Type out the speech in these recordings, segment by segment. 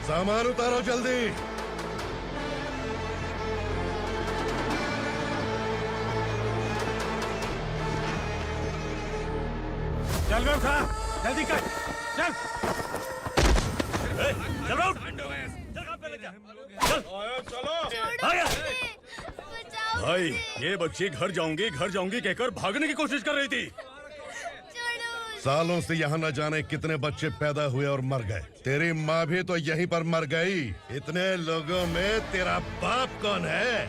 सामान उतारो जल्दी। चल बे उठा, जल्दी कर, चल। चल उठ, चलो। भाई ये बच्ची घर जाऊंगी कहकर भागने की कोशिश कर रही थी। सालों से यहाँ न जाने कितने बच्चे पैदा हुए और मर गए। तेरी माँ भी तो यहीं पर मर गई। इतने लोगों में तेरा बाप कौन है?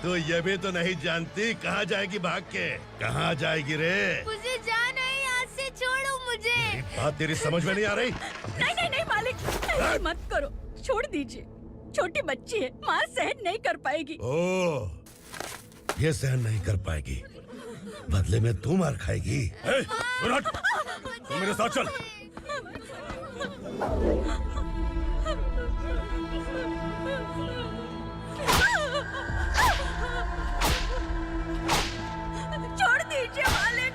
तू ये भी तो नहीं जानती कहाँ जाएगी भाग के? कहाँ जाएगी रे? मुझे जाना है यहाँ से, छोड़ो मुझे। बात तेरी समझ में नहीं आ रही? नहीं मालिक, ऐसे मत करो, छोड़ दीजिए। छोटी बच्ची है, माँ सहन नहीं कर पाएगी। ओह, ये सहन नहीं कर पाएगी, बदले में तू मार खाएगी। तू मेरे साथ चल। छोड़ दीजिए मालिक।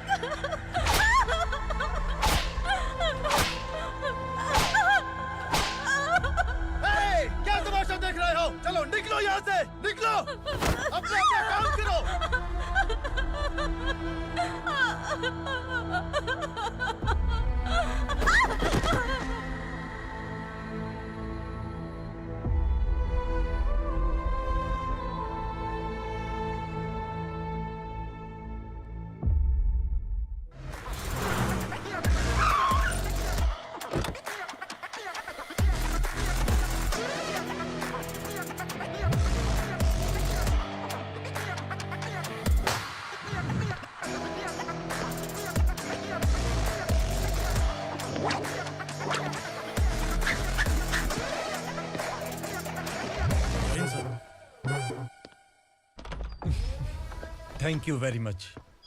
क्या तमाशा देख रहे हो? चलो निकलो यहाँ से, निकलो। अपना काम करो। Thank you very much.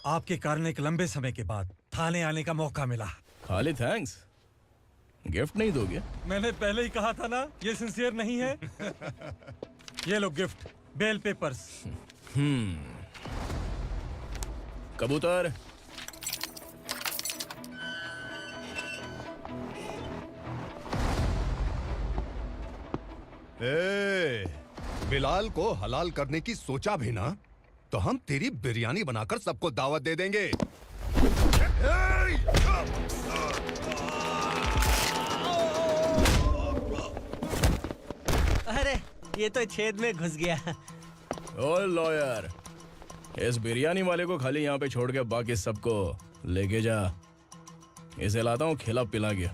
आपके कारण एक लंबे समय के बाद थाने आने का मौका मिला। खाली थैंक्स, गिफ्ट नहीं दोगे? मैंने पहले ही कहा था ना, ये सिंसियर नहीं है। ये लो गिफ्ट, बेल पेपर्स। कबूतर। बिलाल को हलाल करने की सोचा भी ना, तो हम तेरी बिरयानी बनाकर सबको दावत दे देंगे। अरे ये तो छेद में घुस गया। ओ लॉयर, इस बिरयानी वाले को खाली यहाँ पे छोड़ के बाकी सबको लेके जा। इसे लाता हूँ खिला पिला के।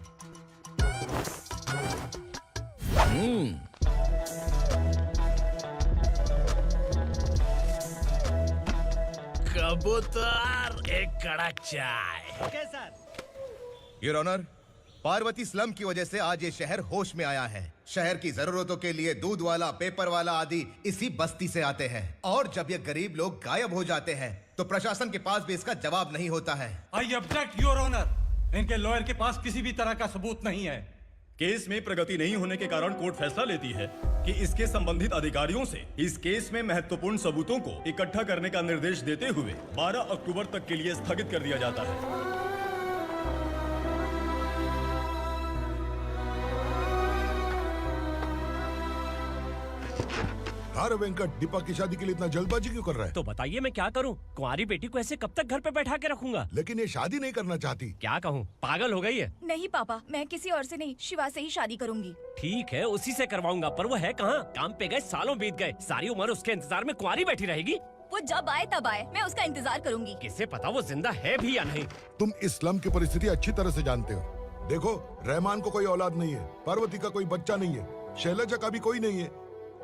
कबूतर, एक कड़क चाय। Okay sir. Your honour, Parvati slum की वजह से आज ये शहर होश में आया है। शहर की जरूरतों के लिए दूध वाला, पेपर वाला आदि इसी बस्ती से आते हैं, और जब ये गरीब लोग गायब हो जाते हैं तो प्रशासन के पास भी इसका जवाब नहीं होता है। I object your honour. इनके लॉयर के पास किसी भी तरह का सबूत नहीं है। केस में प्रगति नहीं होने के कारण कोर्ट फैसला लेती है कि इसके संबंधित अधिकारियों से इस केस में महत्वपूर्ण सबूतों को इकट्ठा करने का निर्देश देते हुए 12 अक्टूबर तक के लिए स्थगित कर दिया जाता है। अरे वेंकट, दीपा की शादी के लिए इतना जल्दबाजी क्यों कर रहा है? तो बताइए मैं क्या करूं? कुंवारी बेटी को ऐसे कब तक घर पे बैठा के रखूंगा? लेकिन ये शादी नहीं करना चाहती। क्या कहूं, पागल हो गई है। नहीं पापा, मैं किसी और से नहीं, शिवा से ही शादी करूंगी। ठीक है, उसी से करवाऊंगा, पर वो है कहाँ? काम पे गए, सालों बीत गए, सारी उम्र उसके इंतजार में कुंवारी बैठी रहेगी। वो जब आए तब आए, मैं उसका इंतजार करूंगी। किसे पता वो जिंदा है भी या नहीं। तुम इस्लाम की परिस्थिति अच्छी तरह से जानते हो। देखो, रहमान को कोई औलाद नहीं है, पार्वती का कोई बच्चा नहीं है, शैलजा का भी कोई नहीं है।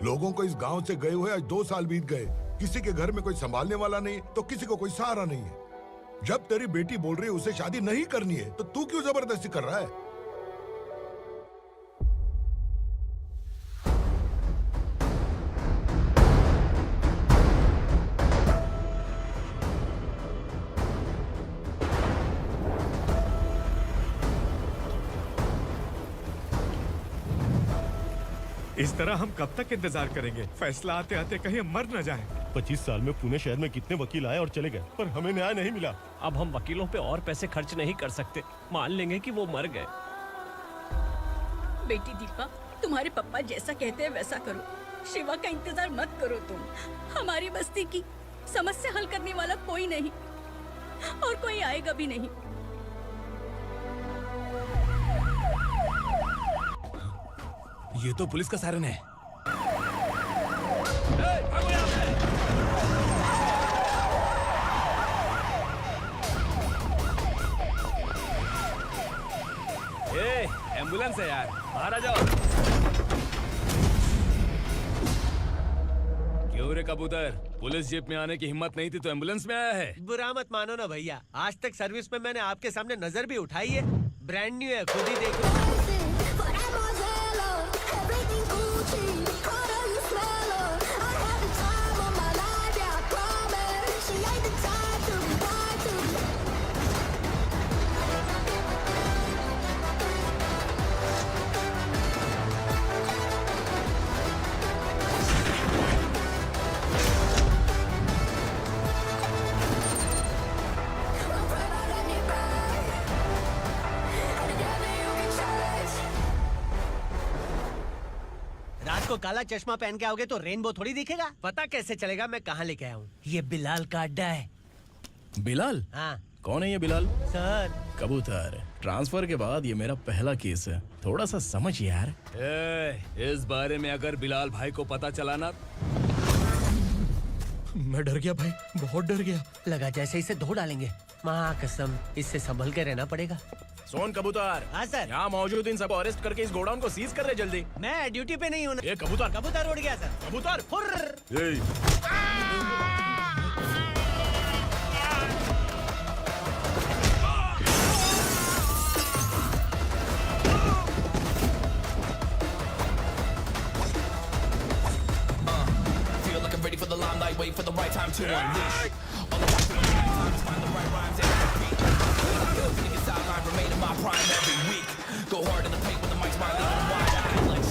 लोगों को इस गांव से गए हुए आज 2 साल बीत गए। किसी के घर में कोई संभालने वाला नहीं, तो किसी को कोई सहारा नहीं है। जब तेरी बेटी बोल रही है उसे शादी नहीं करनी है, तो तू क्यों जबरदस्ती कर रहा है? इस तरह हम कब तक इंतजार करेंगे? फैसला आते आते कहीं मर न जाए। 25 साल में पुणे शहर में कितने वकील आए और चले गए, पर हमें न्याय नहीं मिला। अब हम वकीलों पे और पैसे खर्च नहीं कर सकते। मान लेंगे कि वो मर गए। बेटी दीपा, तुम्हारे पापा जैसा कहते हैं वैसा करो। शिवा का इंतजार मत करो तुम। हमारी बस्ती की समस्या हल करने वाला कोई नहीं और कोई आएगा भी नहीं। ये तो पुलिस का सायरन है। एम्बुलेंस है यार, बाहर आ जाओ। क्यों रे कबूतर, पुलिस जीप में आने की हिम्मत नहीं थी तो एम्बुलेंस में आया है? बुरा मत मानो ना भैया, आज तक सर्विस में मैंने आपके सामने नजर भी उठाई है। ब्रांड न्यू है, खुद ही देखो। रात को काला चश्मा पहन के आओगे तो रेनबो थोड़ी दिखेगा। पता कैसे चलेगा मैं कहाँ लेके आया हूँ? ये बिलाल का अड्डा है। बिलाल? हाँ कौन है ये बिलाल? सर। कबूतर, ट्रांसफर के बाद ये मेरा पहला केस है, थोड़ा सा समझ यार। इस बारे में अगर बिलाल भाई को पता चला ना। मैं डर गया भाई, बहुत डर गया। लगा जैसे इसे धो डालेंगे। माँ कसम, इससे संभल के रहना पड़ेगा। सोन कबूतर। हाँ सर। यहाँ मौजूद इन सबको अरेस्ट करके इस गोडाउन को सीज कर रहे जल्दी। मैं ड्यूटी पे नहीं हूँ। ये कबूतर। कबूतर उड़ गया सर। कबूतर। Feel like I'm ready for the limelight, wait for the right time to unleash. All I want to do is find the right rhymes and beat. Feeling your sideline, remain in my prime every week. Go hard in the paint with the mic's my leading wide. I feel like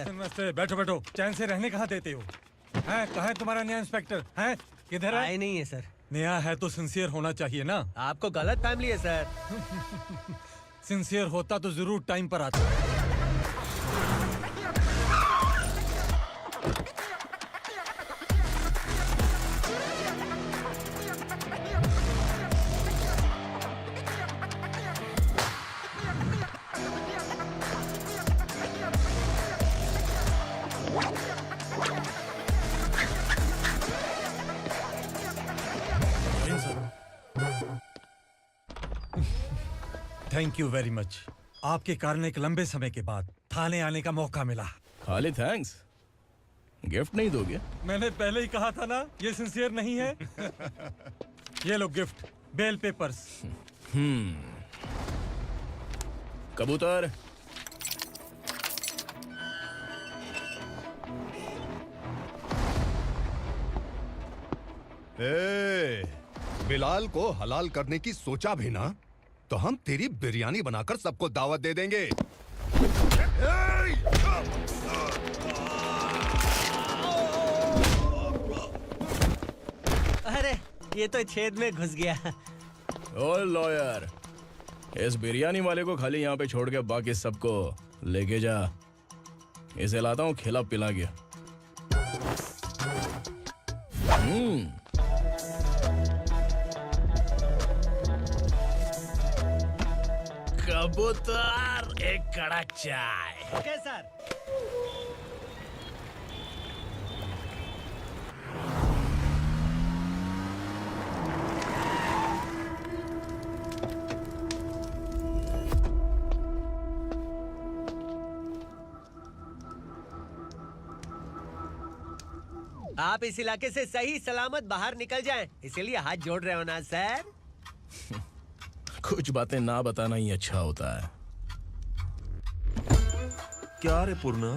नमस्ते, बैठो बैठो। चैन से रहने कहाँ देते हो? हैं, कहाँ है तुम्हारा नया इंस्पेक्टर? हैं, किधर है? आए नहीं है सर। नया है तो सिंसियर होना चाहिए ना। आपको गलत फैमिली है सर। सिंसियर होता तो जरूर टाइम पर आता। Thank you very much. आपके कारण एक लंबे समय के बाद थाने आने का मौका मिला। खाली थैंक्स, गिफ्ट नहीं दोगे? मैंने पहले ही कहा था ना, ये सिंसियर नहीं है। ये लो गिफ्ट, बेल पेपर्स। कबूतर, बिलाल को हलाल करने की सोचा भी ना तो हम तेरी बिरयानी बनाकर सबको दावत दे देंगे। अरे ये तो छेद में घुस गया। ओ लॉयर, इस बिरयानी वाले को खाली यहाँ पे छोड़ के बाकी सबको लेके जा। इसे लाता हूँ खिला पिला के। कबूतर, एक कड़क चाय। Okay sir. आप इस इलाके से सही सलामत बाहर निकल जाएं, इसीलिए हाथ जोड़ रहे हो ना सर? कुछ बातें ना बताना ही अच्छा होता है। क्या रे पूर्णा,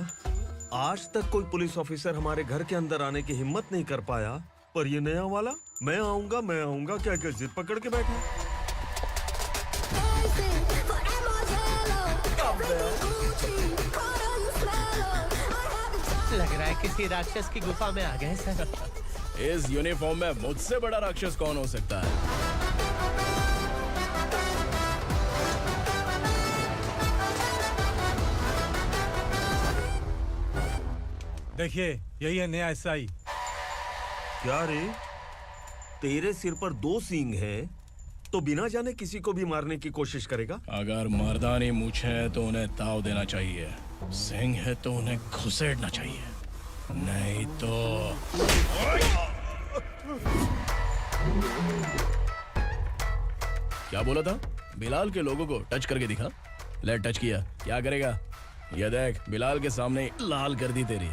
आज तक कोई पुलिस ऑफिसर हमारे घर के अंदर आने की हिम्मत नहीं कर पाया, पर ये नया वाला मैं आऊंगा क्या क्या जिद पकड़ के बैठा। लग रहा है किसी राक्षस की गुफा में आ गए सर। इस यूनिफॉर्म में मुझसे बड़ा राक्षस कौन हो सकता है? देखिए, यही है नया एसआई। क्या रे, तेरे सिर पर 2 सींग है तो बिना जाने किसी को भी मारने की कोशिश करेगा? अगर मर्दानी मूछें है तो उन्हें ताव देना चाहिए, सिंह है तो उन्हें घुसेड़ना चाहिए, नहीं तो। क्या बोला था? बिलाल के लोगों को टच करके दिखा। ले टच किया, क्या करेगा? ये देख, बिलाल के सामने ही लाल कर दी तेरी।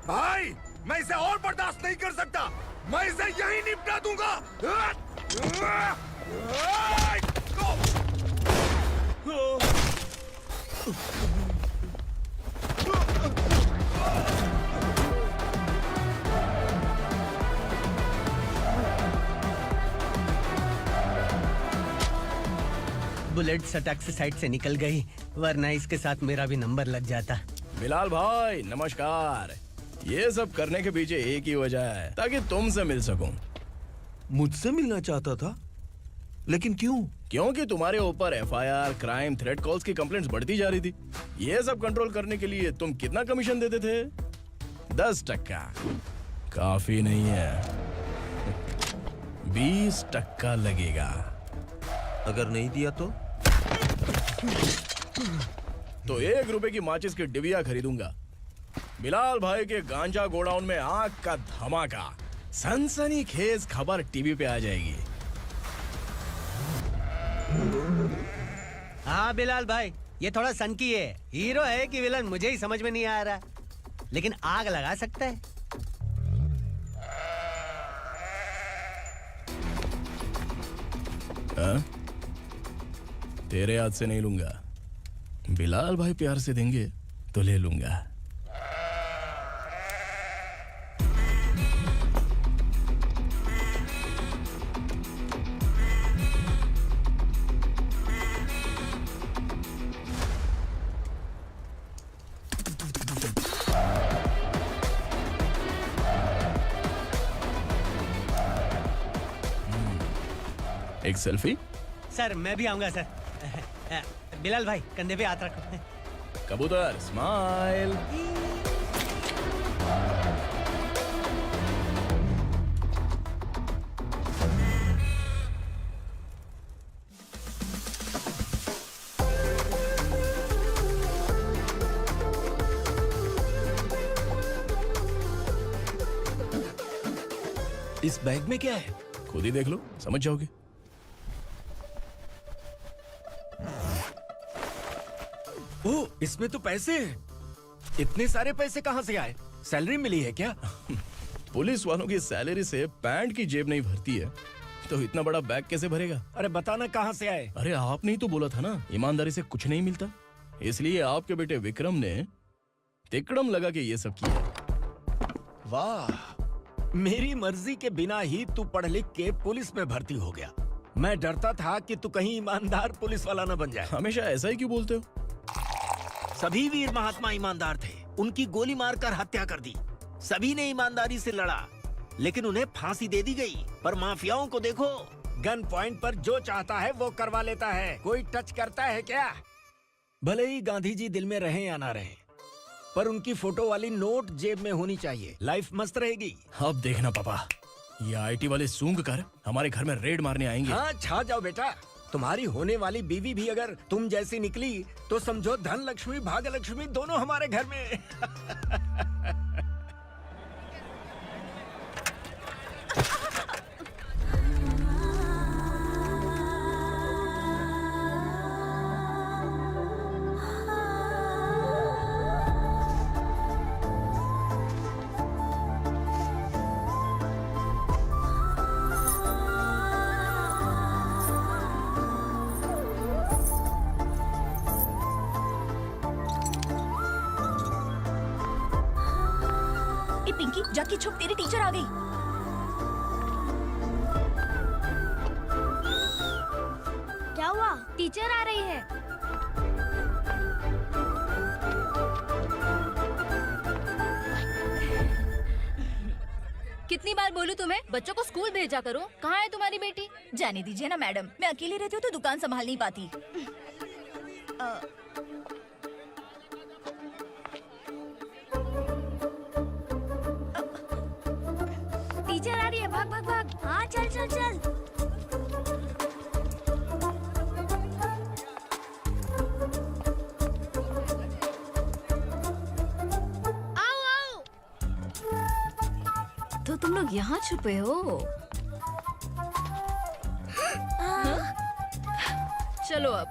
भाई, मैं इसे और बर्दाश्त नहीं कर सकता। मैं इसे यहीं निपटा दूंगा। बुलेट सटक से साइड से निकल गई, वरना इसके साथ मेरा भी नंबर लग जाता। बिलाल भाई नमस्कार। ये सब करने के पीछे एक ही वजह है, ताकि तुमसे मिल सकूं। मुझसे मिलना चाहता था, लेकिन क्यों? क्योंकि तुम्हारे ऊपर एफआईआर, क्राइम, थ्रेट कॉल्स की कंप्लेंट्स बढ़ती जा रही थी। ये सब कंट्रोल करने के लिए तुम कितना कमीशन देते थे? 10%। काफी नहीं है, 20% लगेगा। अगर नहीं दिया तो 1 रुपए की माचिस की डिबिया खरीदूंगा। बिलाल भाई के गांजा गोडाउन में आग का धमाका, सनसनीखेज खबर टीवी पे आ जाएगी। हाँ बिलाल भाई, ये थोड़ा सनकी है। हीरो है कि विलन मुझे ही समझ में नहीं आ रहा, लेकिन आग लगा सकता है। तेरे हाथ से नहीं लूंगा, बिलाल भाई प्यार से देंगे तो ले लूंगा। एक सेल्फी? सर मैं भी आऊंगा सर। बिलाल भाई कंधे पे हाथ रखो। कबूतर स्माइल। इस बैग में क्या है? खुद ही देख लो, समझ जाओगे। ओह, इसमें तो पैसे हैं। इतने सारे पैसे कहाँ से आए? सैलरी मिली है क्या? पुलिस वालों की सैलरी से पैंट की जेब नहीं भरती है, तो इतना बड़ा बैग कैसे भरेगा? अरे बताना कहाँ से आए? अरे आपने ही तो बोला था ना, ईमानदारी से कुछ नहीं मिलता। इसलिए आपके बेटे विक्रम ने तिकड़म लगा के ये सब किया। वाह, मेरी मर्जी के बिना ही तू पढ़ लिख के पुलिस में भर्ती हो गया। मैं डरता था कि तू कहीं ईमानदार पुलिस वाला न बन जाए। हमेशा ऐसा ही क्यों बोलते हो? सभी वीर महात्मा ईमानदार थे, उनकी गोली मारकर हत्या कर दी। सभी ने ईमानदारी से लड़ा, लेकिन उन्हें फांसी दे दी गई। पर माफियाओं को देखो, गन पॉइंट पर जो चाहता है वो करवा लेता है। कोई टच करता है क्या? भले ही गांधी जी दिल में रहे या ना रहे, पर उनकी फोटो वाली नोट जेब में होनी चाहिए। लाइफ मस्त रहेगी। अब देखना पापा, ये आईटी वाले सूंघ कर हमारे घर में रेड मारने आएंगे। हाँ, छा जाओ बेटा। तुम्हारी होने वाली बीवी भी अगर तुम जैसी निकली तो समझो धन लक्ष्मी भाग्य लक्ष्मी दोनों हमारे घर में। ए पिंकी, जाके छुप, तेरी टीचर आ गई। क्या हुआ? टीचर आ रही है। कितनी बार बोलूं तुम्हें, बच्चों को स्कूल भेजा करो। कहाँ है तुम्हारी बेटी? जाने दीजिए ना मैडम, मैं अकेली रहती हूँ तो दुकान संभाल नहीं पाती। टीचर आ रही है, भाग भाग भाग। हाँ चल चल चल। आओ आओ। तो तुम लोग यहाँ छुपे हो? चलो अब।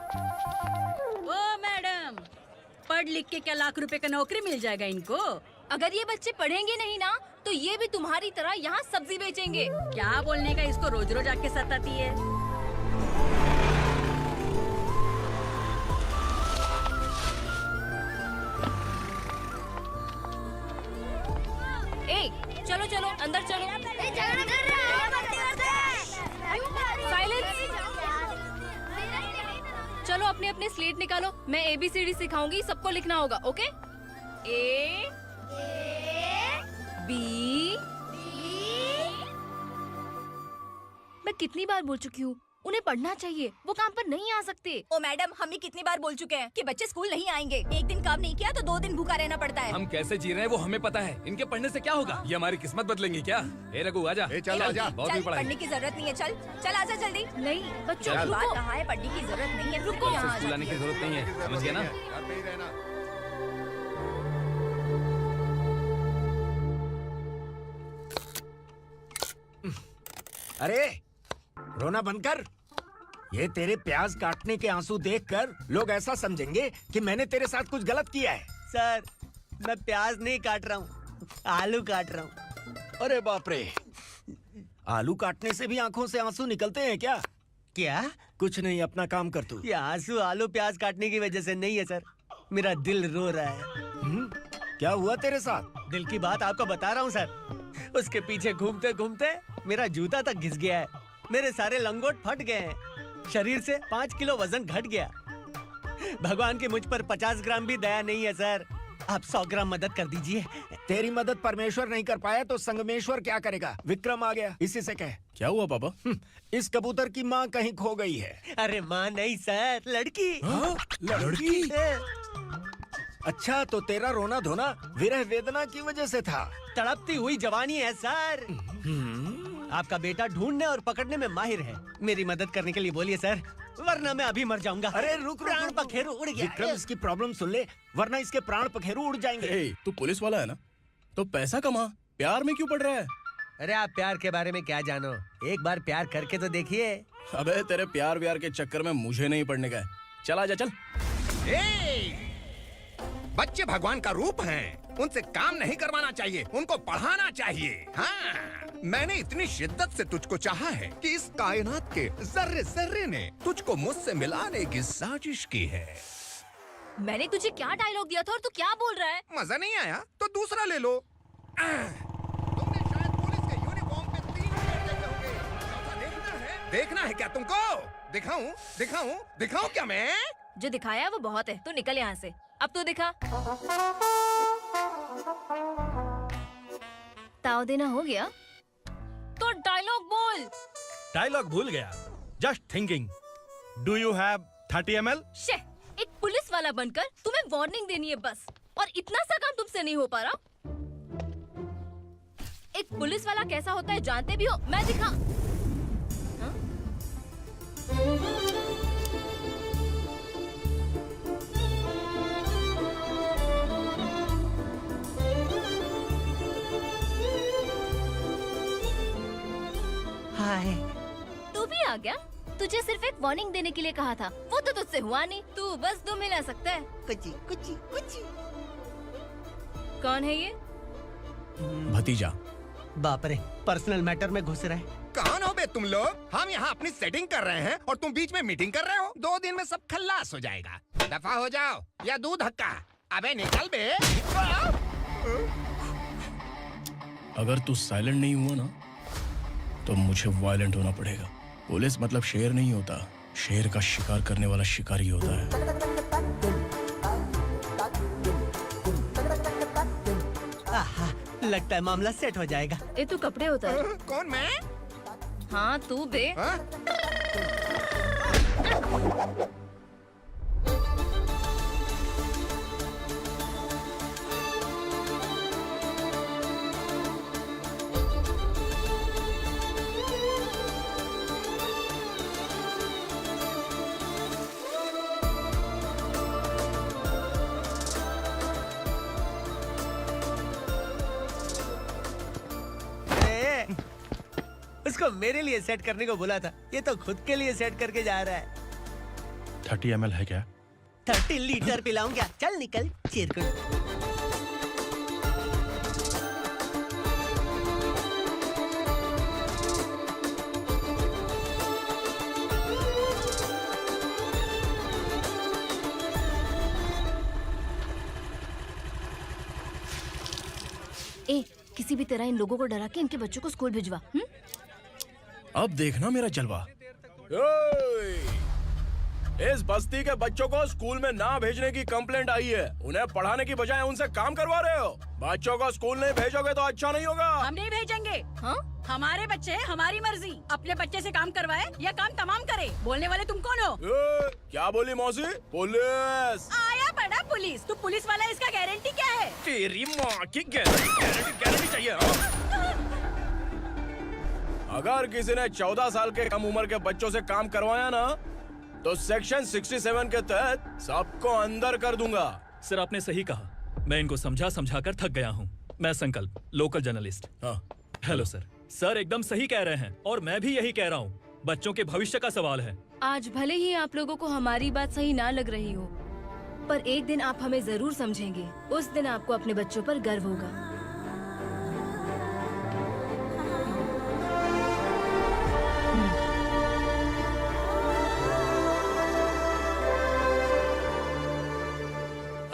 ओ मैडम, पढ़ लिख के क्या लाख रुपए का नौकरी मिल जाएगा इनको? अगर ये बच्चे पढ़ेंगे नहीं ना तो ये भी तुम्हारी तरह यहाँ सब्जी बेचेंगे। क्या बोलने का, इसको रोज रोज आके सताती है। ए, चलो चलो अंदर चलो। साइलेंस। चलो अपने अपने स्लेट निकालो, मैं ABCD सिखाऊंगी, सबको लिखना होगा। ओके? A B। मैं कितनी बार बोल चुकी हूँ, उन्हें पढ़ना चाहिए, वो काम पर नहीं आ सकते। ओ मैडम, हम ही कितनी बार बोल चुके हैं कि बच्चे स्कूल नहीं आएंगे। एक दिन काम नहीं किया तो 2 दिन भूखा रहना पड़ता है। हम कैसे जी रहे हैं वो हमें पता है, इनके पढ़ने से क्या होगा? ये हमारी किस्मत बदलेंगे क्या? ए रघु आजा। चल आजा। बहुत भी पढ़ाई। पढ़ने की जरूरत नहीं है, चल चल आजा जल्दी। नहीं बच्चों की बात कहाँ है, पढ़ने की जरूरत नहीं है, रुको यहाँ। स्कूल आने की जरूरत नहीं है, समझ गया ना? घर पे ही रहना। अरे रोना बंद कर। ये तेरे प्याज काटने के आंसू देखकर लोग ऐसा समझेंगे कि मैंने तेरे साथ कुछ गलत किया है। सर, मैं प्याज नहीं काट रहा हूँ, आलू काट रहा हूँ। अरे बाप रे, आलू काटने से भी आंखों से आंसू निकलते हैं क्या? क्या? कुछ नहीं, अपना काम कर तू। ये आंसू आलू प्याज काटने की वजह से नहीं है सर, मेरा दिल रो रहा है। क्या हुआ तेरे साथ? दिल की बात आपको बता रहा हूँ सर। उसके पीछे घूमते घूमते मेरा जूता तक घिस गया है, मेरे सारे लंगोट फट गए हैं, शरीर से 5 किलो वजन घट गया। भगवान की मुझ पर 50 ग्राम भी दया नहीं है सर, आप 100 ग्राम मदद कर दीजिए। तेरी मदद परमेश्वर नहीं कर पाया तो संगमेश्वर क्या करेगा? विक्रम आ गया, इसी से कह। क्या हुआ पापा? इस कबूतर की माँ कहीं खो गई है। अरे माँ नहीं सर, लड़की। लड़की? अच्छा, तो तेरा रोना धोना विरह वेदना की वजह से था। तड़पती हुई जवानी है सर। आपका बेटा ढूंढने और पकड़ने में माहिर है, मेरी मदद करने के लिए बोलिए सर, वरना मैं अभी मर जाऊंगा। अरे रुक, प्राण पखेरु उड़ गया। विक्रम इसकी प्रॉब्लम सुन ले, वरना इसके प्राण पखेरु उड़ जाएंगे। ए, तू पुलिस वाला है ना, तो पैसा कमा, प्यार में क्यों पड़ रहा है? अरे आप प्यार के बारे में क्या जानो, एक बार प्यार करके तो देखिए। अबे तेरे प्यार व्यार के चक्कर में मुझे नहीं पड़ने का है। चल आजा चल। बच्चे भगवान का रूप हैं, उनसे काम नहीं करवाना चाहिए, उनको पढ़ाना चाहिए। हाँ, मैंने इतनी शिद्दत से तुझको चाहा है कि इस कायनात के जर्रे जर्रे ने तुझको मुझसे मिलाने की साजिश की है। मैंने तुझे क्या डायलॉग दिया था और तू क्या बोल रहा है? मजा नहीं आया तो दूसरा ले लो। तुमने शायद पुलिस के यूनिफॉर्म पे 3 शेर देखे होंगे। ऐसा देखना है क्या तुमको? दिखाऊं दिखाऊं दिखाऊं क्या मैं? जो दिखाया वो बहुत है, तू निकल यहाँ से। अब तो दिखा। ताव देना हो गया तो डायलॉग बोल। डायलॉग भूल गया। Just thinking, do you have 30 ml? शे, एक पुलिस वाला बनकर तुम्हें वार्निंग देनी है बस। और इतना सा काम तुमसे नहीं हो पा रहा। एक पुलिस वाला कैसा होता है जानते भी हो? मैं दिखा। हाँ? हाय। तू भी आ गया? तुझे सिर्फ एक वार्निंग देने के लिए कहा था, वो तो तुझसे हुआ नहीं। तू बस दुम हिला सकता है। कुची कुची कुची। कौन है ये? भतीजा। बाप रे, पर्सनल मैटर में घुस रहे। कौन हो बे तुम लोग? हम यहाँ अपनी सेटिंग कर रहे हैं और तुम बीच में मीटिंग कर रहे हो। 2 दिन में सब खल्लास हो जाएगा। दफा हो जाओ या दूध हक्का। अबे निकल बे। अगर तू साइलेंट नहीं हुआ ना तो मुझे वायलेंट होना पड़ेगा। पुलिस मतलब शेर नहीं होता, शेर का शिकार करने वाला शिकारी होता है। आहा, लगता है मामला सेट हो जाएगा। ए तू कपड़े उतार। कौन मैं? हाँ तू बे। हाँ? उसको मेरे लिए सेट करने को बोला था, ये तो खुद के लिए सेट करके जा रहा है। 30 ml है क्या? 30 लीटर पिलाऊं क्या? चल निकल चिरकुट। ए किसी भी तरह इन लोगों को डरा के इनके बच्चों को स्कूल भिजवा। अब देखना मेरा जलवा। इस बस्ती के बच्चों को स्कूल में ना भेजने की कंप्लेंट आई है। उन्हें पढ़ाने की बजाय उनसे काम करवा रहे हो। बच्चों को स्कूल नहीं भेजोगे तो अच्छा नहीं होगा। हम नहीं भेजेंगे। हाँ? हमारे बच्चे हमारी मर्जी। अपने बच्चे से काम करवाए या काम तमाम करे। बोलने वाले तुम कौन हो? क्या बोली मौसी? पुलिस आया बड़ा पुलिस। तू पुलिस वाला, इसका गारंटी क्या है? तेरी माँ की गारंटी चाहिए। अगर किसी ने 14 साल के कम उम्र के बच्चों से काम करवाया ना तो सेक्शन 67 के तहत सबको अंदर कर दूंगा। सर आपने सही कहा। मैं इनको समझा कर थक गया हूँ। मैं संकल्प, लोकल जर्नलिस्ट। हाँ। Hello sir. सर एकदम सही कह रहे हैं और मैं भी यही कह रहा हूँ। बच्चों के भविष्य का सवाल है। आज भले ही आप लोगों को हमारी बात सही ना लग रही हो, पर एक दिन आप हमें जरूर समझेंगे। उस दिन आपको अपने बच्चों पर गर्व होगा।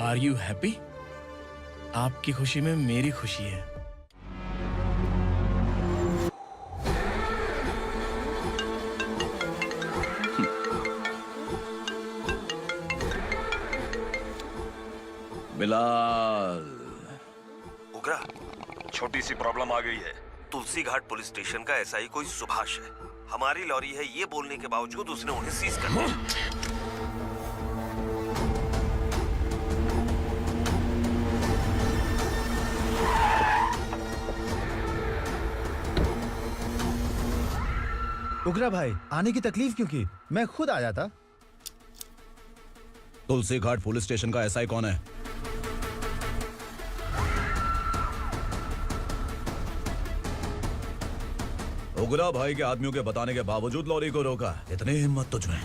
Are you happy? आपकी खुशी में मेरी खुशी है। बिलाल। उग्रा, छोटी सी प्रॉब्लम आ गई है। तुलसी घाट पुलिस स्टेशन का एसआई कोई सुभाष है। हमारी लॉरी है ये बोलने के बावजूद उसने उन्हें सीज कर दिया। उग्रा भाई, आने की तकलीफ क्यों की? मैं खुद आ जाता। तुलसी घाट पुलिस स्टेशन का एसआई कौन है? उग्रा भाई के आदमियों के बताने के बावजूद लॉरी को रोका। इतनी हिम्मत तुझमें?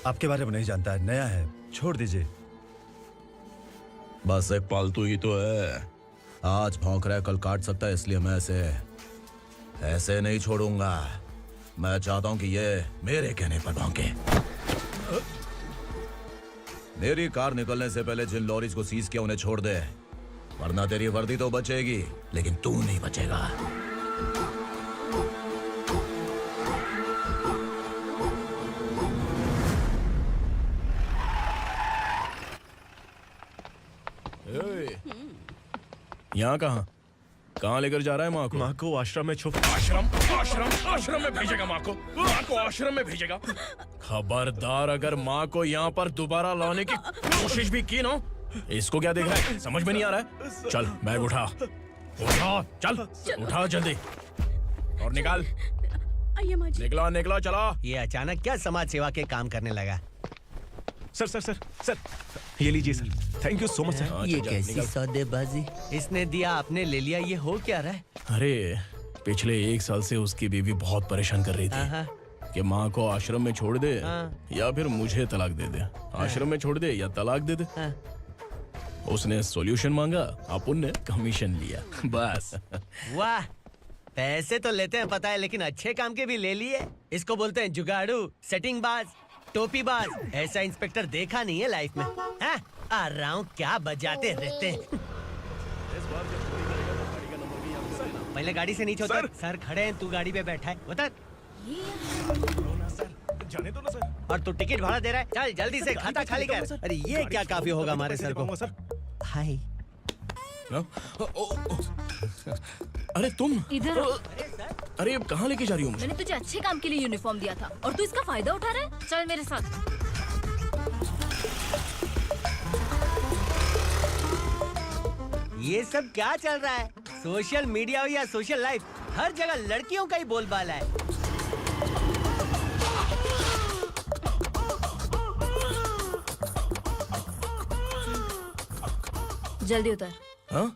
आपके बारे में नहीं जानता है, नया है, छोड़ दीजिए। बस एक पालतू ही तो है। आज भौंक रहा है, कल काट सकता है, इसलिए मैं ऐसे नहीं छोड़ूंगा। मैं चाहता हूं कि ये मेरे कहने पर भौंके। मेरी कार निकलने से पहले जिन लॉरीज को सीज किया उन्हें छोड़ दे, वरना तेरी वर्दी तो बचेगी लेकिन तू नहीं बचेगा। यहाँ कहाँ लेकर जा रहा है माँ को? माँ को आश्रम में छुप। आश्रम में भेजेगा माँ को आश्रम में भेजेगा। खबरदार, अगर माँ को यहाँ पर दोबारा लाने की कोशिश भी की ना, इसको क्या देख रहा है? समझ में नहीं आ रहा है? चल बैग उठा, चल उठा जल्दी और निकाल। आइए माँ जी। निकला चला। ये अचानक क्या समाज सेवा के काम करने लगा? सर ये लीजिए sir. Thank you so much sir. ये कैसी सौदेबाजी? इसने दिया आपने ले लिया, ये हो क्या रहा है? अरे पिछले 1 साल से उसकी बीवी बहुत परेशान कर रही थी कि माँ को आश्रम में छोड़ दे या फिर मुझे तलाक दे दे। आश्रम में छोड़ दे या तलाक दे दे। उसने सॉल्यूशन मांगा, अपन ने कमीशन लिया, बस। वाह, पैसे तो लेते हैं पता है, लेकिन अच्छे काम के भी ले लिए। इसको बोलते हैं जुगाड़ू, सेटिंग बाज, टोपी बाज। ऐसा इंस्पेक्टर देखा नहीं है लाइफ में। हाँ? आ रहा हूँ, क्या बजाते रहते हैं। पहले गाड़ी से नीचे उतर। सर खड़े हैं, तू गाड़ी पे बैठा है, उतर। जाने दो ना सर। और तू टिकट भाड़ा दे रहा है? चल जल्दी से खाता खाली कर। अरे ये क्या काफी होगा हमारे सर को। हाय। अरे तुम इधर। अरे अब कहाँ लेके जा रही हो मुझे? मैंने तुझे अच्छे काम के लिए यूनिफॉर्म दिया था और तू इसका फायदा उठा रहा है। चल मेरे साथ। ये सब क्या चल रहा है? सोशल मीडिया हो या सोशल लाइफ, हर जगह लड़कियों का ही बोलबाला है। जल्दी उतर। हाँ?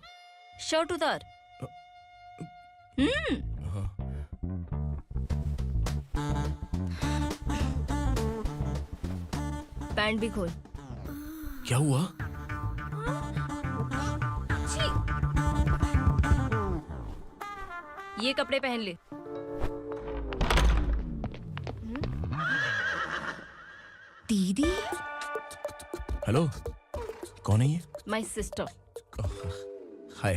शर्ट उतार। पैंट भी खोल। क्या हुआ? ये कपड़े पहन ले। दीदी। हेलो, कौन है ये? My sister. Hi.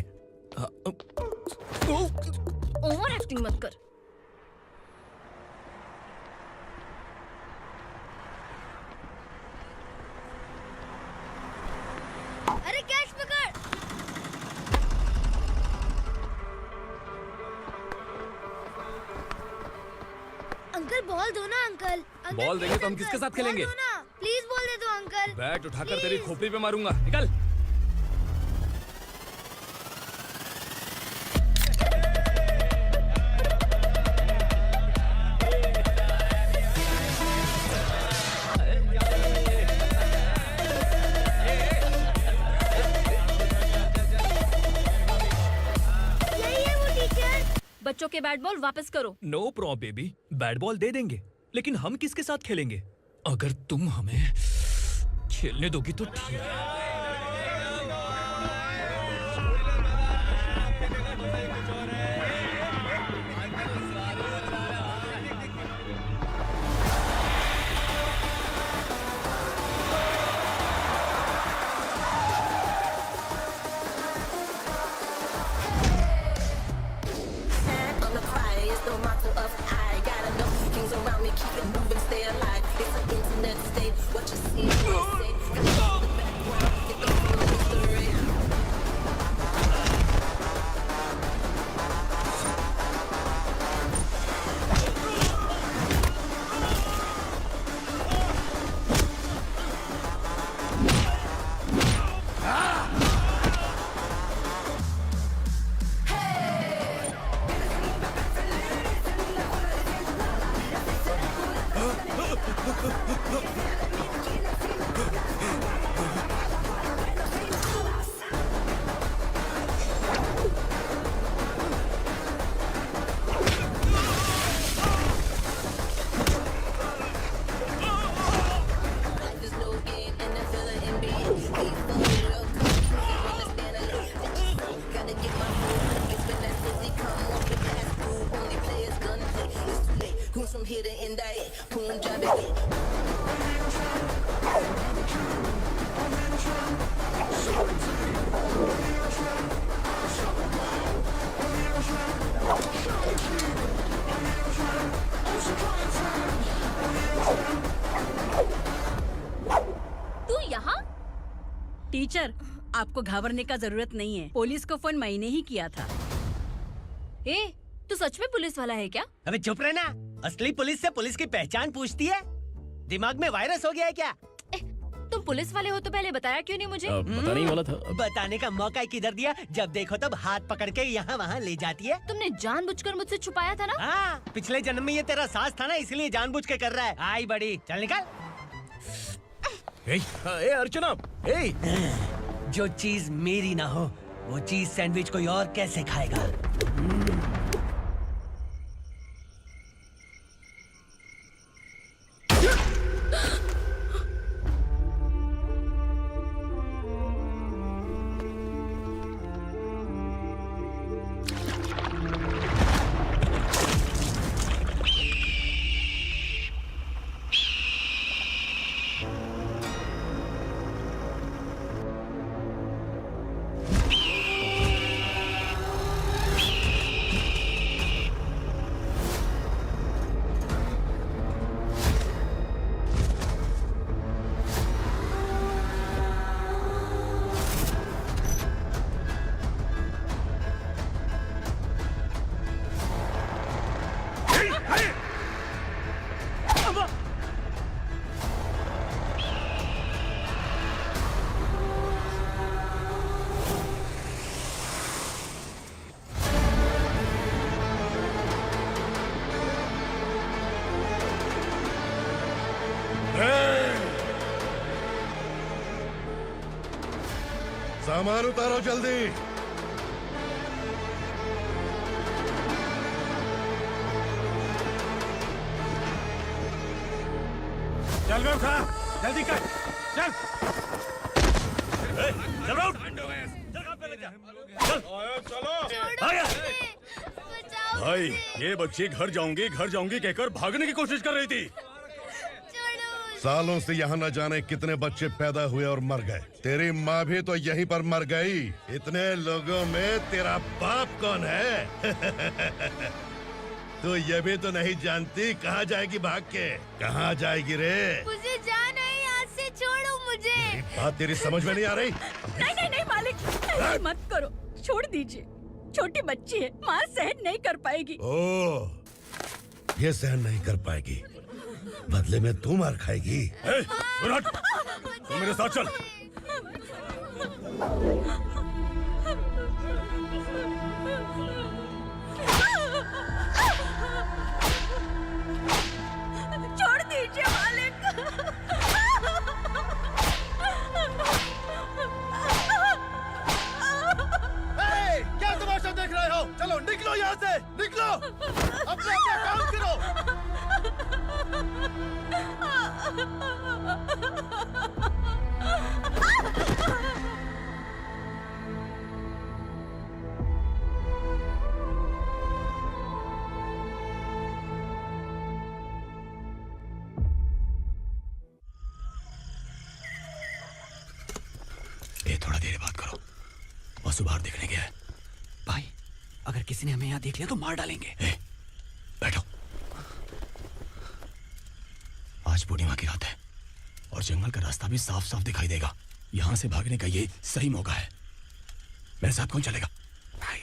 Over acting मत कर। अरे कैच पकड़। अंकल बॉल दो ना अंकल। बॉल देंगे तो हम किसके साथ खेलेंगे? प्लीज बॉल दे दो अंकल। बैट उठाकर तेरी खोपड़ी पे मारूंगा, निकल। बच्चों के बैट बॉल वापस करो। No problem baby, bat ball दे देंगे, लेकिन हम किसके साथ खेलेंगे? अगर तुम हमें खेलने दोगी तो ठीक है। from here to India. Punjabi. तू यहाँ? टीचर, आपको घबराने का जरूरत नहीं है। पुलिस को फोन मैंने ही किया था। ए, तू सच में पुलिस वाला है क्या? अबे चुप रहना। असली पुलिस से पुलिस की पहचान पूछती है? दिमाग में वायरस हो गया है क्या? तुम पुलिस वाले हो तो पहले बताया क्यों नहीं मुझे? बताने ही वाला था। बताने का मौका किधर दिया? जब देखो तब हाथ पकड़ के यहाँ वहाँ ले जाती है। तुमने जानबूझकर मुझसे छुपाया था ना? हाँ, पिछले जन्म में ये तेरा सास था ना, इसलिए जानबूझ के कर रहा है। आई बड़ी, चल निकल। ए अर्चना, ए जो चीज मेरी ना हो, वो चीज सैंडविच कोई और कैसे खाएगा? सामान उतारो जल्दी। चल बे उठा, जल्दी कर, चल। चल बे उठ। चलो भाई, ये बच्ची घर जाऊंगी कहकर भागने की कोशिश कर रही थी। सालों से यहाँ न जाने कितने बच्चे पैदा हुए और मर गए। तेरी माँ भी तो यहीं पर मर गई। इतने लोगों में तेरा बाप कौन है? तू ये भी तो नहीं जानती कहाँ जाएगी भाग के? कहाँ जाएगी रे? मुझे जाना है, यहाँ से छोड़ो मुझे। बात तेरी समझ में नहीं आ रही? नहीं मालिक, ऐसे मत करो, छोड़ दीजिए। छोटी बच्ची है, माँ सहन नहीं कर पाएगी। ओह, ये सहन नहीं कर पाएगी, बदले में तू मार खाएगी। तू मेरे साथ चल। छोड़ दीजिए मालिक। क्या तमाशा देख रहे हो? चलो निकलो यहाँ से, निकलो। अपना काम करो। ये थोड़ा देर बात करो, वसु बाहर देखने गया है। भाई, अगर किसी ने हमें यहाँ देख लिया तो मार डालेंगे। बैठो। आज पूर्णिमा की रात है और जंगल का रास्ता भी साफ साफ दिखाई देगा। यहाँ से भागने का ये सही मौका है। मेरे साथ कौन चलेगा? भाई,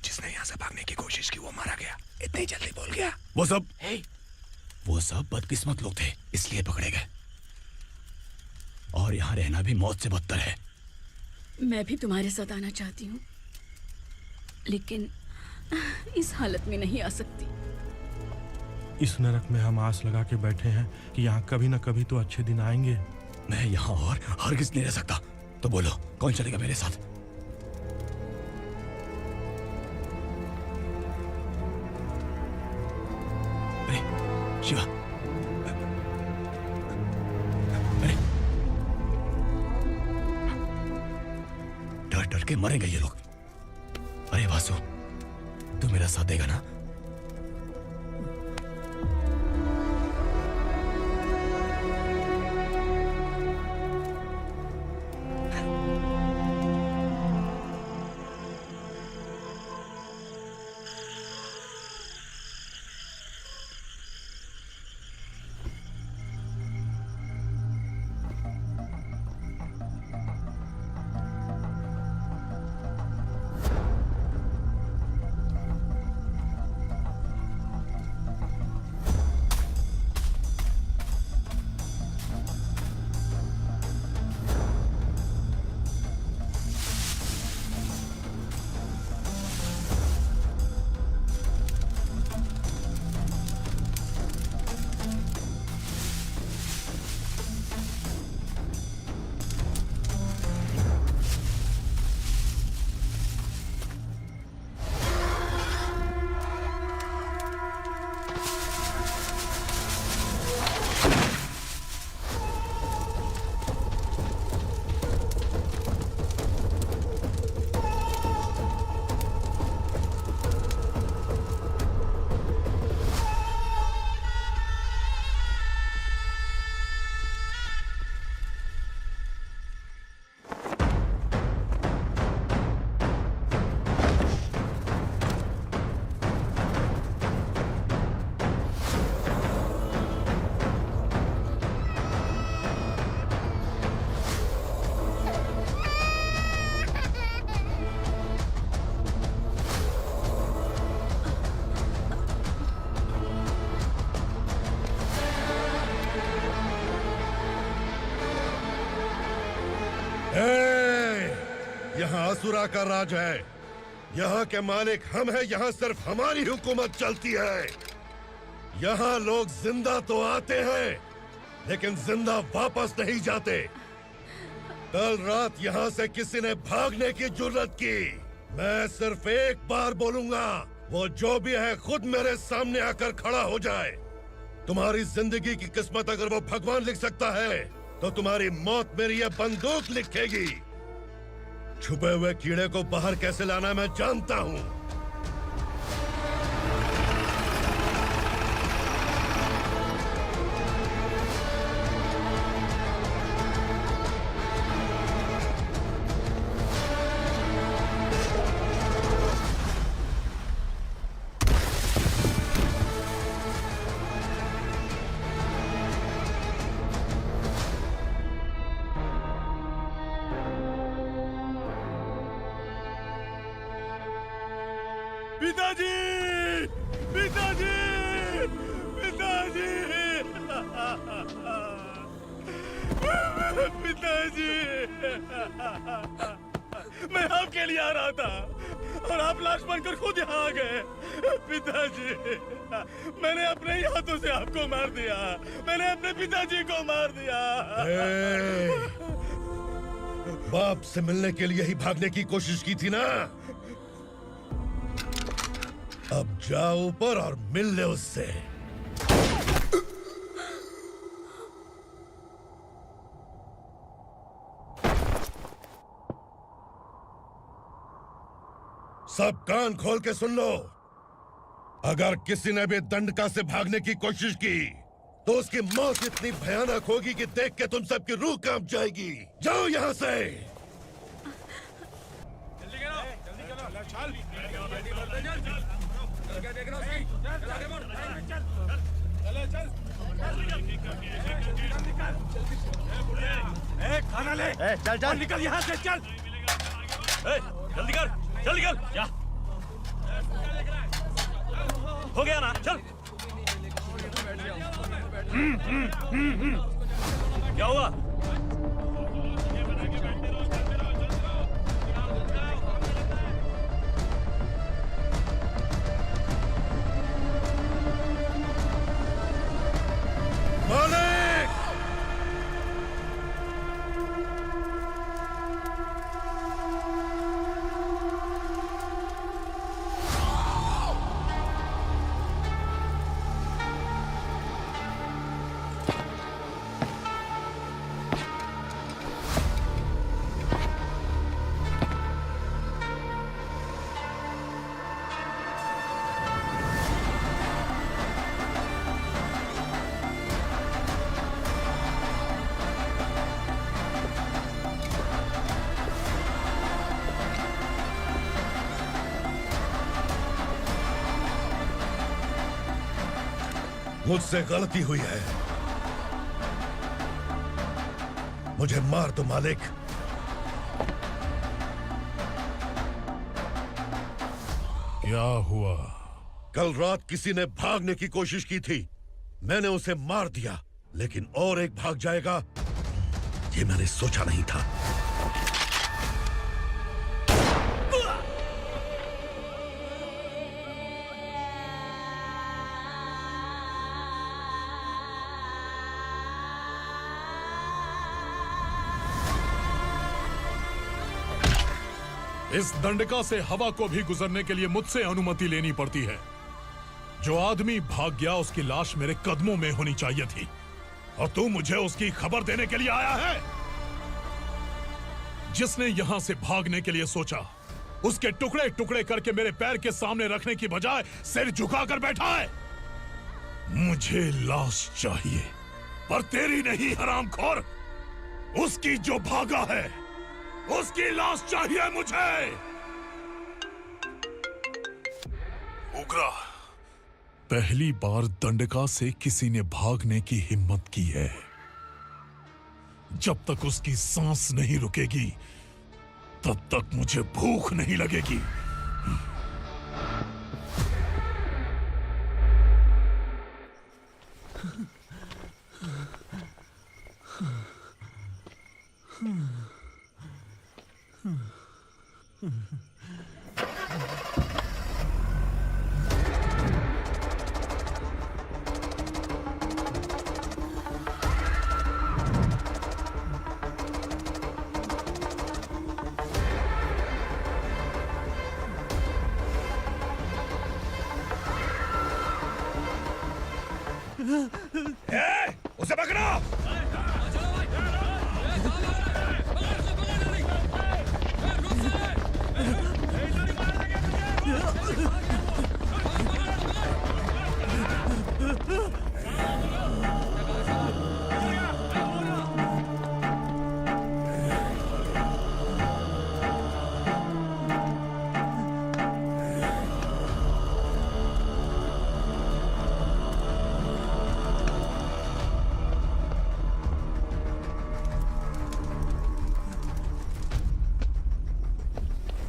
जिसने यहाँ से भागने की कोशिश की वो मारा गया। इतनी जल्दी बोल गया। वो सब बदकिस्मत लोग थे, इसलिए पकड़े गए। और यहाँ रहना भी मौत से बदतर है। मैं भी तुम्हारे साथ आना चाहती हूँ, लेकिन इस हालत में नहीं आ सकती। इस नरक में हम आस लगा के बैठे हैं कि यहाँ कभी न कभी तो अच्छे दिन आएंगे। मैं यहाँ और हरगिज़ नहीं रह सकता। तो बोलो, कौन चलेगा मेरे साथ? अरे शिवा, अरे डर डर के मरेंगे ये लोग। अरे वासु, तू मेरा साथ देगा ना? असुरा का राज है। यहाँ के मालिक हम हैं, यहाँ सिर्फ हमारी हुकूमत चलती है। यहाँ लोग जिंदा तो आते हैं लेकिन जिंदा वापस नहीं जाते। कल रात यहाँ से किसी ने भागने की जुर्रत की, मैं सिर्फ एक बार बोलूंगा, वो जो भी है खुद मेरे सामने आकर खड़ा हो जाए। तुम्हारी जिंदगी की किस्मत अगर वो भगवान लिख सकता है तो तुम्हारी मौत मेरी ये बंदूक लिखेगी। छुपे हुए कीड़े को बाहर कैसे लाना मैं जानता हूँ। पिताजी, पिताजी, पिताजी, पिताजी, मैं आपके लिए आ रहा था और आप लाश बनकर खुद यहाँ आ गए। पिताजी, मैंने अपने ही हाथों से आपको मार दिया, मैंने अपने पिताजी को मार दिया। बाप से मिलने के लिए ही भागने की कोशिश की थी ना? अब जाओ ऊपर और मिल ले उससे। सब कान खोल के सुन लो। अगर किसी ने भी दंडका से भागने की कोशिश की तो उसकी मौत इतनी भयानक होगी कि देख के तुम सबकी रूह कांप जाएगी। जाओ यहाँ से। खाना ले। चल चल निकल यहाँ से, चल। जल्दी कर, जल्दी कर। क्या हो गया ना? चल। क्या हुआ? मालिक! मुझसे गलती हुई है, मुझे मार दो मालिक। क्या हुआ? कल रात किसी ने भागने की कोशिश की थी, मैंने उसे मार दिया, लेकिन और एक भाग जाएगा ये मैंने सोचा नहीं था। इस दंडका से हवा को भी गुजरने के लिए मुझसे अनुमति लेनी पड़ती है। जो आदमी भाग गया उसकी लाश मेरे कदमों में होनी चाहिए थी, और तू मुझे उसकी खबर देने के लिए आया है। जिसने यहां से भागने के लिए सोचा उसके टुकड़े टुकड़े करके मेरे पैर के सामने रखने की बजाय सिर झुकाकर बैठा है। मुझे लाश चाहिए, पर तेरी नहीं हरामखोर, उसकी जो भागा है उसकी लाश चाहिए मुझे। उग्रा, पहली बार दंडका से किसी ने भागने की हिम्मत की है। जब तक उसकी सांस नहीं रुकेगी तब तक मुझे भूख नहीं लगेगी। उसे पकड़ो।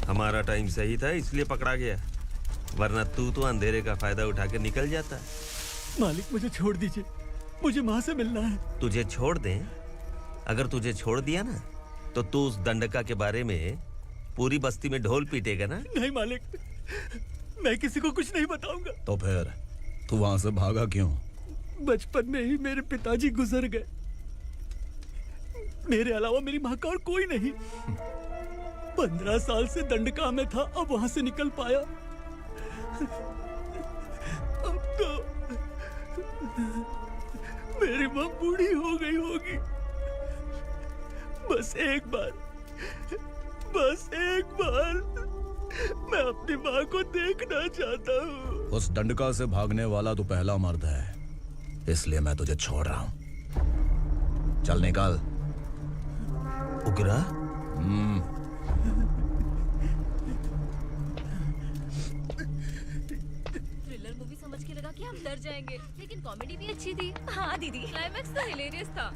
हमारा टाइम सही था इसलिए पकड़ा गया, वरना तू तो अंधेरे का फायदा उठा के निकल जाता। मालिक मुझे छोड़ दीजिए, मुझे माँ से मिलना है। तुझे छोड़ दें? अगर तुझे छोड़ दिया ना तो तू उस दंडका के बारे में पूरी बस्ती में ढोल पीटेगा ना। नहीं मालिक, मैं किसी को कुछ नहीं बताऊंगा। तो फिर तू वहां से भागा क्यों? बचपन में ही मेरे पिताजी गुजर गए, मेरे अलावा मेरी माँ का और कोई नहीं। 15 साल से दंडका में था, अब वहां से निकल पाया। अब तो मेरी माँ बूढ़ी हो गई होगी। बस एक बार मैं अपनी माँ को देखना चाहता हूँ। उस दंडका से भागने वाला तू पहला मर्द है, इसलिए मैं तुझे छोड़ रहा हूँ। चल निकल। उग्रा? थ्रिलर मूवी समझ के लगा कि हम डर जाएंगे, लेकिन कॉमेडी भी अच्छी थी। हाँ दीदी, क्लाइमैक्स तो हिलेरियस था।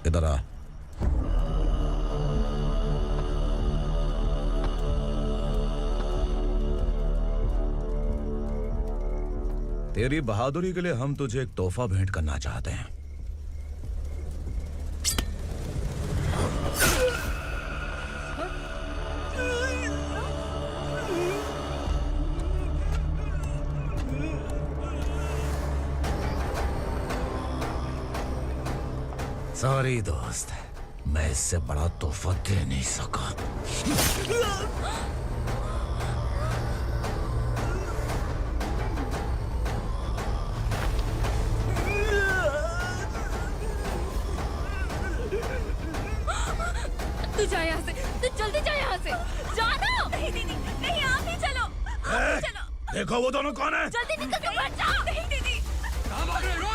इधर आ। तेरी बहादुरी के लिए हम तुझे एक तोहफा भेंट करना चाहते हैं। सॉरी दोस्त, मैं इससे बड़ा तोहफा दे नहीं सका। तू जा यहाँ से, तू जल्दी जा यहाँ से। जाना। नहीं दीदी, नहीं, आप ही चलो, आप ही चलो। देखो वो दोनों कौन है? जल्दी निकल के मत जाओ। नहीं दीदी। कहाँ भाग रहे हो?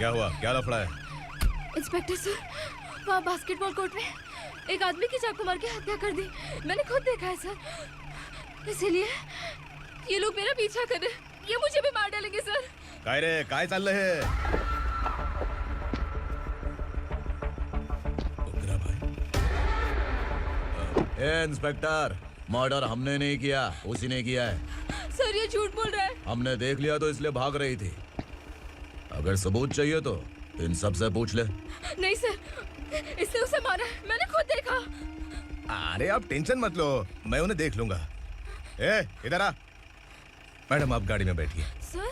क्या हुआ? क्या लफड़ा है? इंस्पेक्टर सर, वहाँ बास्केटबॉल कोर्ट में एक आदमी की चाकू मार के हत्या कर दी। मैंने खुद देखा है सर, इसीलिए ये लोग मेरा पीछा कर रहे, ये मुझे भी मार डालेंगे सर। काय रे, काय चाललंय हे? उग्रा भाई। ए इंस्पेक्टर, मर्डर हमने नहीं किया, उसी ने किया है। सर ये झूठ बोल रहा है। हमने देख लिया तो इसलिए भाग रही थी। अगर सबूत चाहिए तो इन सब से पूछ ले। नहीं सर, इसने उसे मारा है, मैंने खुद देखा। अरे आप टेंशन मत लो, मैं उन्हें देख लूंगा। ए, इधर आ। मैडम आप गाड़ी में बैठिए। सर?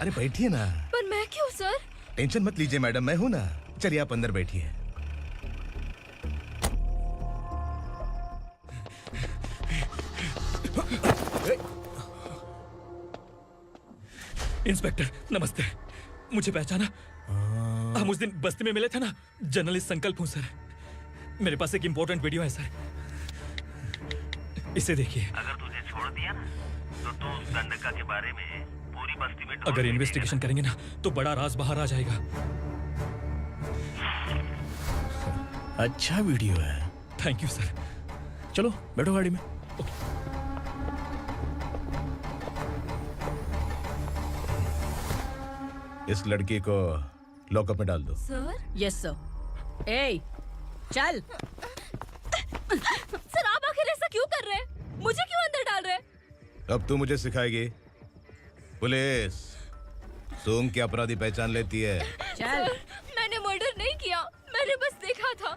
अरे बैठिए ना। पर मैं क्यों सर? टेंशन मत लीजिए मैडम, मैं हूं ना। चलिए आप अंदर बैठिए। इंस्पेक्टर नमस्ते, मुझे पहचाना? हम उस दिन बस्ती में मिले थे ना। जर्नलिस्ट संकल्प हूँ सर, मेरे पास एक इम्पोर्टेंट वीडियो है सर, इसे देखिए। अगर तुझे छोड़ दिया ना तो तू उस दंडका के बारे में पूरी बस्ती में अगर इन्वेस्टिगेशन करेंगे ना तो बड़ा राज बाहर आ जाएगा। अच्छा वीडियो है। Thank you sir. चलो बैठो गाड़ी में। इस लड़की को लॉकअप में डाल दो। सर? Yes sir. ए चल। सर आप आखिर ऐसा क्यों कर रहे हैं? मुझे क्यों अब तू मुझे सिखाएगी? पुलिस सोम की अपराधी पहचान लेती है। चल। मैंने मर्डर नहीं किया, मैंने बस देखा था।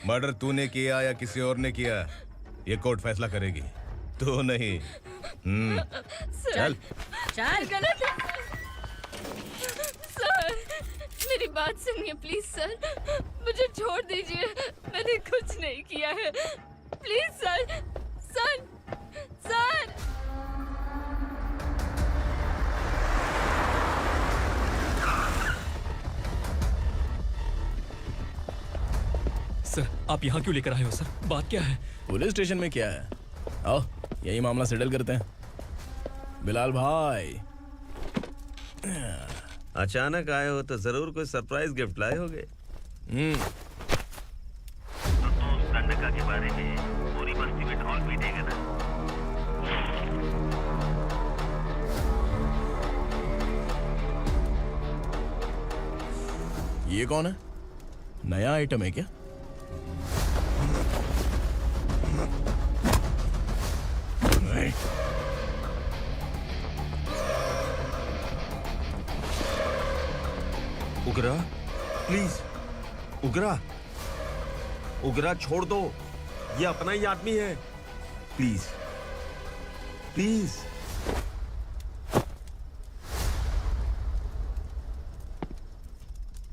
मर्डर तूने किया या किसी और ने किया, ये कोर्ट फैसला करेगी, तू नहीं। चल चल। गलत है सर, मेरी बात सुनिए प्लीज सर, मुझे छोड़ दीजिए, मैंने कुछ नहीं किया है, please sir. Sir sir sir, आप यहाँ क्यों लेकर आए हो सर? बात क्या है? पुलिस स्टेशन में क्या है? आओ यही मामला सेटल करते हैं। बिलाल भाई, अचानक आए हो तो जरूर कोई सरप्राइज गिफ्ट लाए होगे। तो गंडका के बारे में पूरी बस्ती में ढोल पीटेगा ना। ये कौन है? नया आइटम है क्या? उगरा, प्लीज उगरा, उगरा छोड़ दो, ये अपना ही आदमी है। Please please.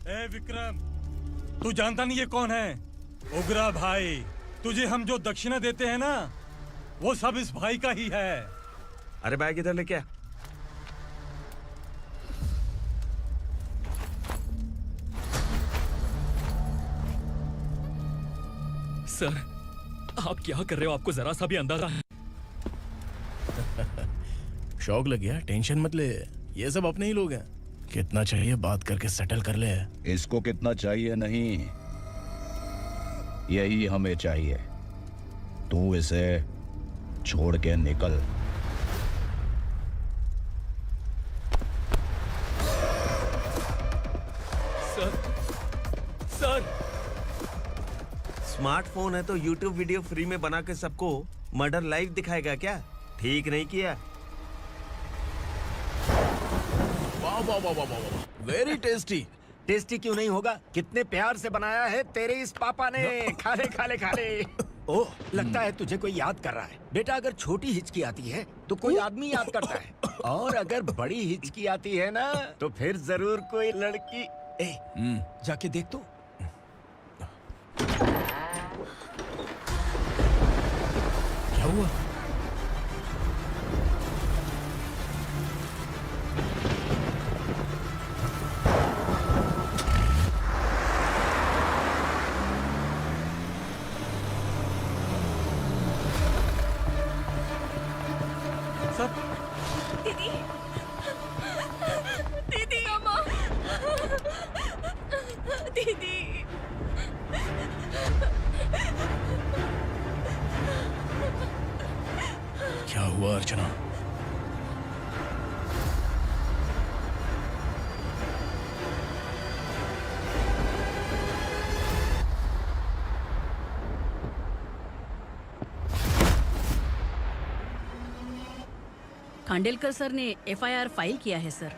ए विक्रम, तू जानता नहीं ये कौन है? उगरा भाई। तुझे हम जो दक्षिणा देते हैं ना, वो सब इस भाई का ही है। अरे बैग इधर लेके आ। सर, आप क्या कर रहे हो? आपको जरा सा भी अंदाजा है? शौक लग गया? टेंशन मत ले, ये सब अपने ही लोग हैं। कितना चाहिए बात करके सेटल कर ले। इसको कितना चाहिए नहीं, यही हमें चाहिए। तू इसे छोड़ के निकल। सर स्मार्टफोन है तो YouTube वीडियो फ्री में बना के सबको मर्डर लाइव दिखाएगा क्या? ठीक नहीं किया। वाह वाह वाह वाह वाह, वेरी टेस्टी। टेस्टी क्यों नहीं होगा? कितने प्यार से बनाया है तेरे इस पापा ने। खा ले खा ले खा ले। ओह, लगता है तुझे कोई याद कर रहा है। बेटा, अगर छोटी हिचकी आती है तो कोई आदमी याद करता है, और अगर बड़ी हिचकी आती है ना तो फिर जरूर कोई लड़की। जाके देख तो। क्या हुआ? दीदी, दीदी, अम्मा, दीदी। क्या हुआ अर्चना? खांडेलकर सर ने एफआईआर फाइल किया है सर।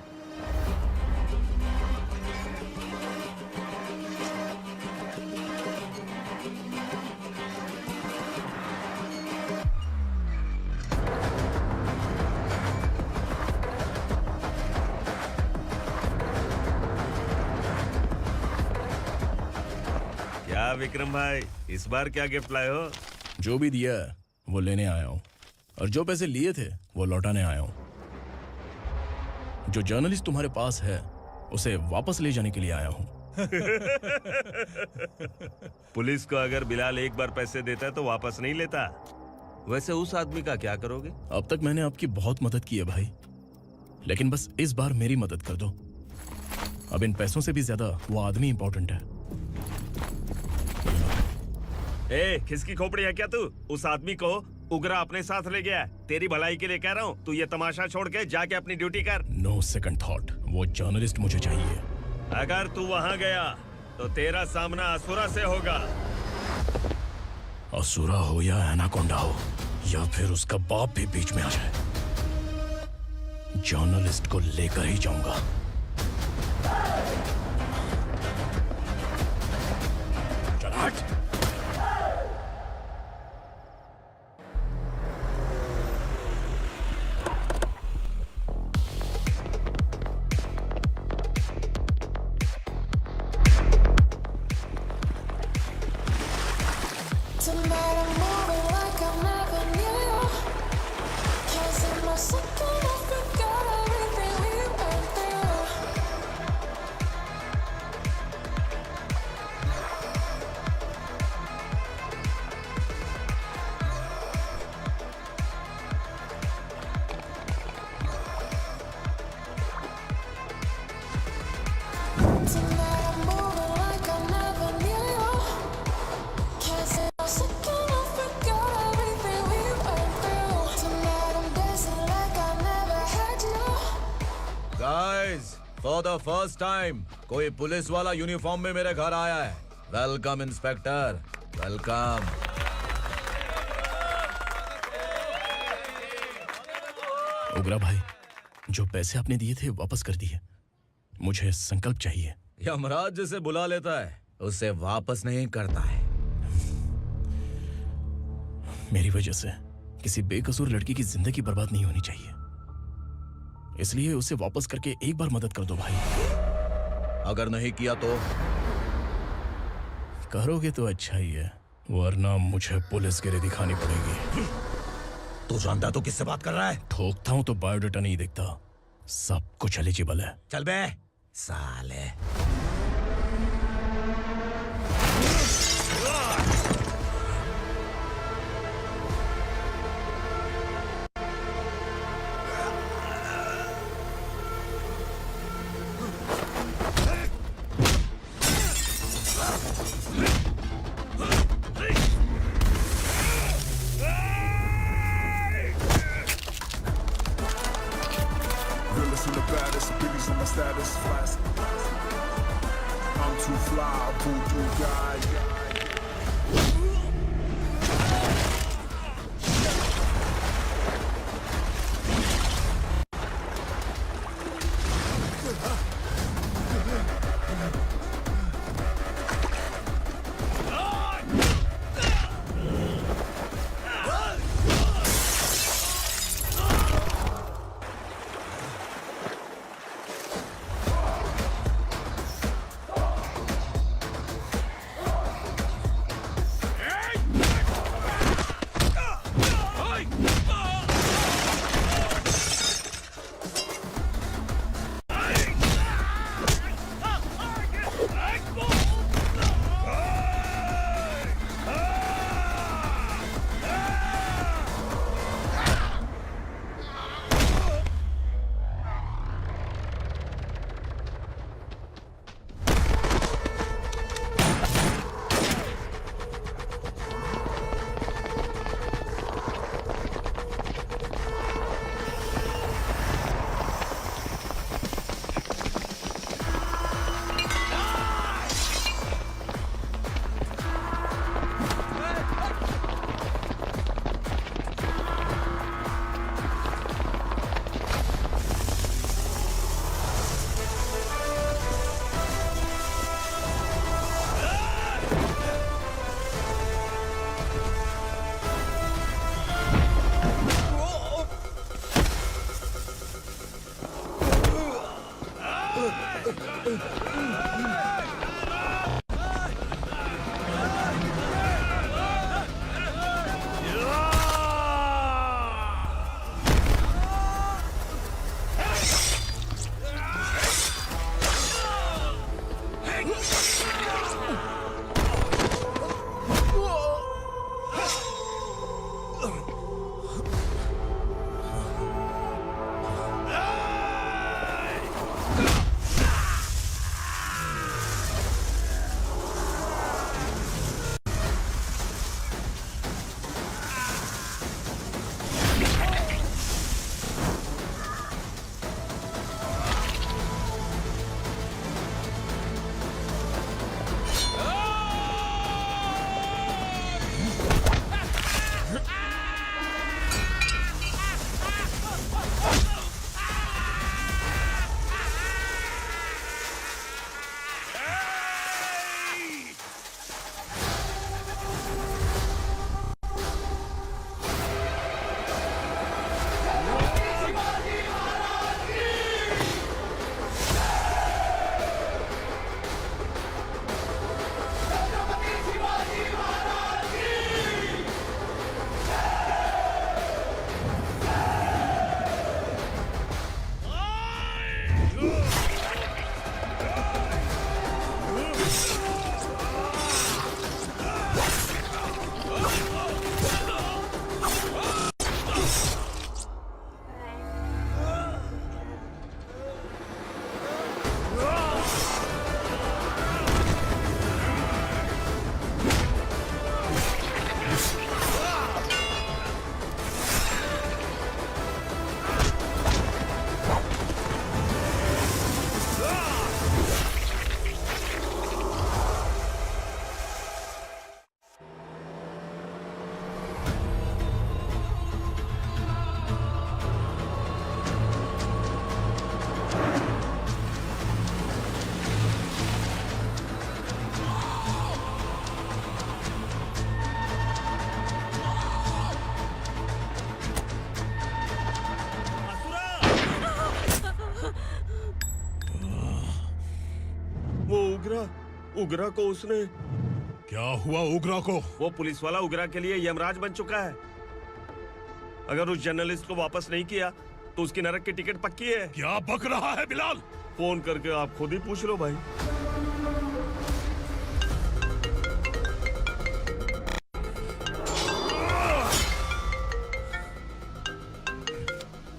क्या विक्रम भाई, इस बार क्या गिफ्ट लाए हो? जो भी दिया है वो लेने आया हूँ, और जो पैसे लिए थे वो लौटाने आया हूँ। जो जर्नलिस्ट तुम्हारे पास है उसे वापस ले जाने के लिए आया हूँ। पुलिस को अगर बिलाल एक बार पैसे देता है तो वापस नहीं लेता। वैसे उस आदमी का क्या करोगे? अब तक मैंने आपकी बहुत मदद की है भाई, लेकिन बस इस बार मेरी मदद कर दो। अब इन पैसों से भी ज्यादा वो आदमी इंपॉर्टेंट है। ए, किसकी खोपड़ी है क्या तू? उस आदमी को उगरा अपने साथ ले गया। तेरी भलाई के लिए कह रहा हूँ, तू ये तमाशा छोड़ के जाके अपनी ड्यूटी कर। नो सेकंड थॉट, वो जर्नलिस्ट मुझे चाहिए। अगर तू वहाँ गया तो तेरा सामना असुरा से होगा। असुरा हो या एनाकोंडा हो, या फिर उसका बाप भी बीच में आ जाए, जर्नलिस्ट को लेकर ही जाऊंगा। चल हट। फॉर द फर्स्ट टाइम कोई पुलिस वाला यूनिफॉर्म में मेरे घर आया है। Welcome inspector, welcome. उग्रा भाई, जो पैसे आपने दिए थे वापस कर दिए। मुझे संकल्प चाहिए। यमराज जिसे बुला लेता है उसे वापस नहीं करता है। मेरी वजह से किसी बेकसूर लड़की की जिंदगी बर्बाद नहीं होनी चाहिए, इसलिए उसे वापस करके एक बार मदद कर दो भाई। अगर नहीं किया तो? करोगे तो अच्छा ही है, वरना मुझे पुलिसगिरी दिखानी पड़ेगी। तू जानता तो किससे बात कर रहा है? ठोकता हूं तो बायोडाटा नहीं दिखता, सब कुछ एलिजिबल है। चल बे साले। उग्रा को उसने। क्या हुआ उग्रा को? वो पुलिस वाला उग्रा के लिए यमराज बन चुका है। अगर उस जर्नलिस्ट को वापस नहीं किया तो उसकी नरक की टिकट पक्की है। क्या बक रहा है बिलाल? फोन करके आप खुद ही पूछ लो भाई।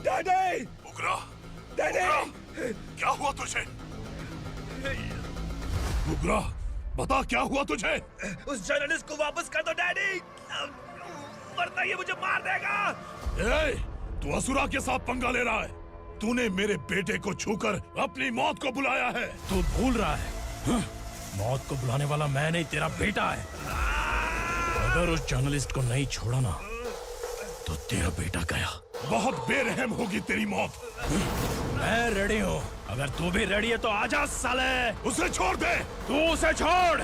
डैडी! उग्रा! डैडी! क्या हुआ तुझे? उग्रा, बता क्या हुआ तुझे? उस जर्नलिस्ट को वापस कर दो डैडी, वरना ये मुझे मार देगा। ए, तू असुरा के साथ पंगा ले रहा है। तूने मेरे बेटे को छूकर अपनी मौत को बुलाया है। तू भूल रहा है, मौत को बुलाने वाला मैं नहीं, तेरा बेटा है। अगर उस जर्नलिस्ट को नहीं छोड़ा ना तो तेरा बेटा गया। बहुत बेरहम होगी तेरी मौत। मैं रेडी हूँ, अगर तू भी रेडी है तो आजा साले। उसे छोड़ दे। तू उसे छोड़।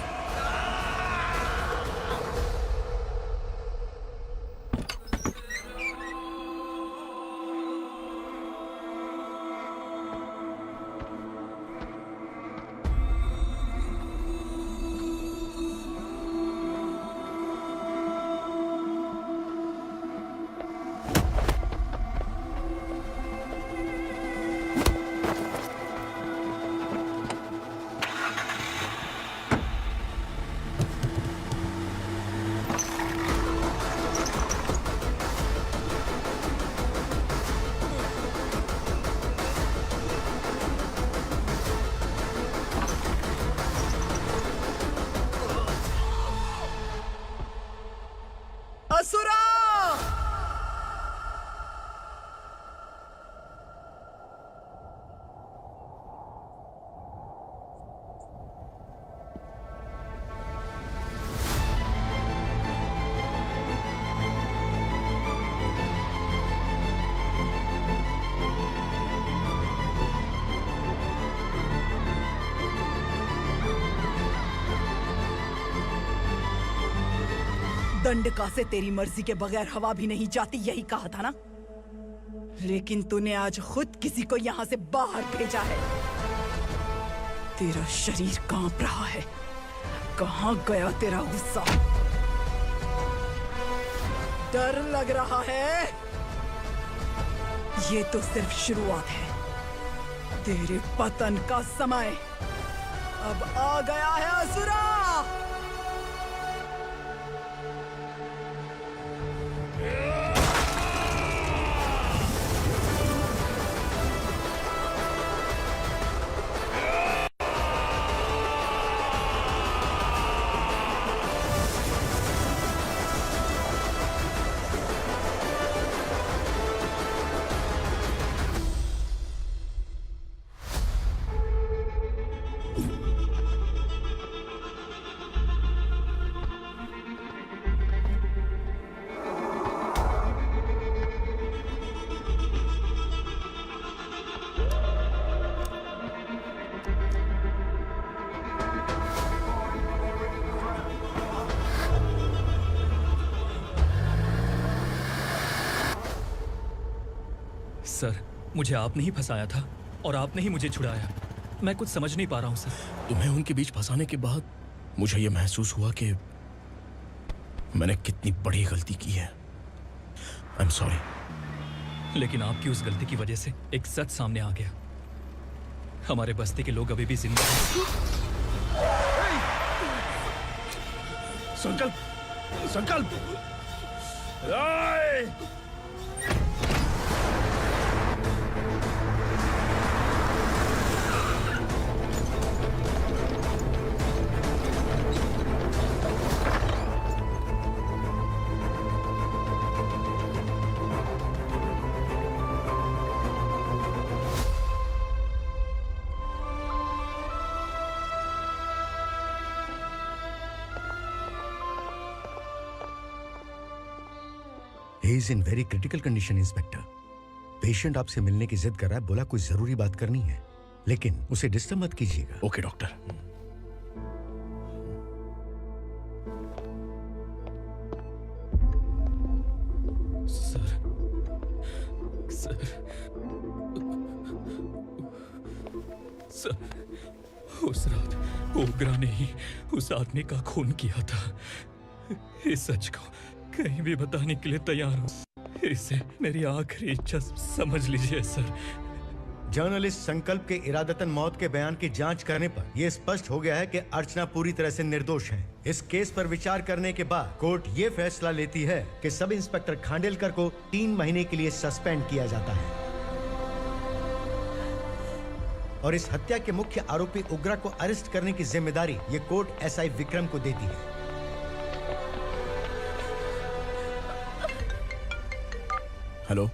असुरा! दंडका से तेरी मर्जी के बगैर हवा भी नहीं जाती, यही कहा था ना? लेकिन तूने आज खुद किसी को यहाँ से बाहर भेजा है। तेरा शरीर कांप रहा है। कहाँ गया तेरा गुस्सा? डर लग रहा है? ये तो सिर्फ शुरुआत है। तेरे पतन का समय अब आ गया है असुरा। सर, मुझे आपने ही फंसाया था और आपने ही मुझे छुड़ाया। मैं कुछ समझ नहीं पा रहा हूँ सर। तुम्हें उनके बीच फंसाने के बाद मुझे यह महसूस हुआ कि मैंने कितनी बड़ी गलती की है। I am sorry. लेकिन आपकी उस गलती की वजह से एक सच सामने आ गया। हमारे बस्ती के लोग अभी भी जिंदा हैं। संकल्प! संकल्प! He is in very critical condition, inspector. Patient आपसे मिलने की जिद कर रहा है, बोला कोई जरूरी बात करनी है, लेकिन उसे डिस्टर्ब मत कीजिएगा। Okay doctor. सर, उस रात ओग्रा ने ही उस आदमी का खून किया था। इस सच को कहीं भी बताने के लिए तैयार हूँ। इसे मेरी आखिरी इच्छा समझ लीजिए सर। जर्नलिस्ट संकल्प के इरादतन मौत के बयान की जांच करने पर यह स्पष्ट हो गया है कि अर्चना पूरी तरह से निर्दोष है। इस केस पर विचार करने के बाद कोर्ट ये फैसला लेती है कि सब इंस्पेक्टर खांडेलकर को 3 महीने के लिए सस्पेंड किया जाता है और इस हत्या के मुख्य आरोपी उग्रा को अरेस्ट करने की जिम्मेदारी ये कोर्ट एसआई विक्रम को देती है। हेलो,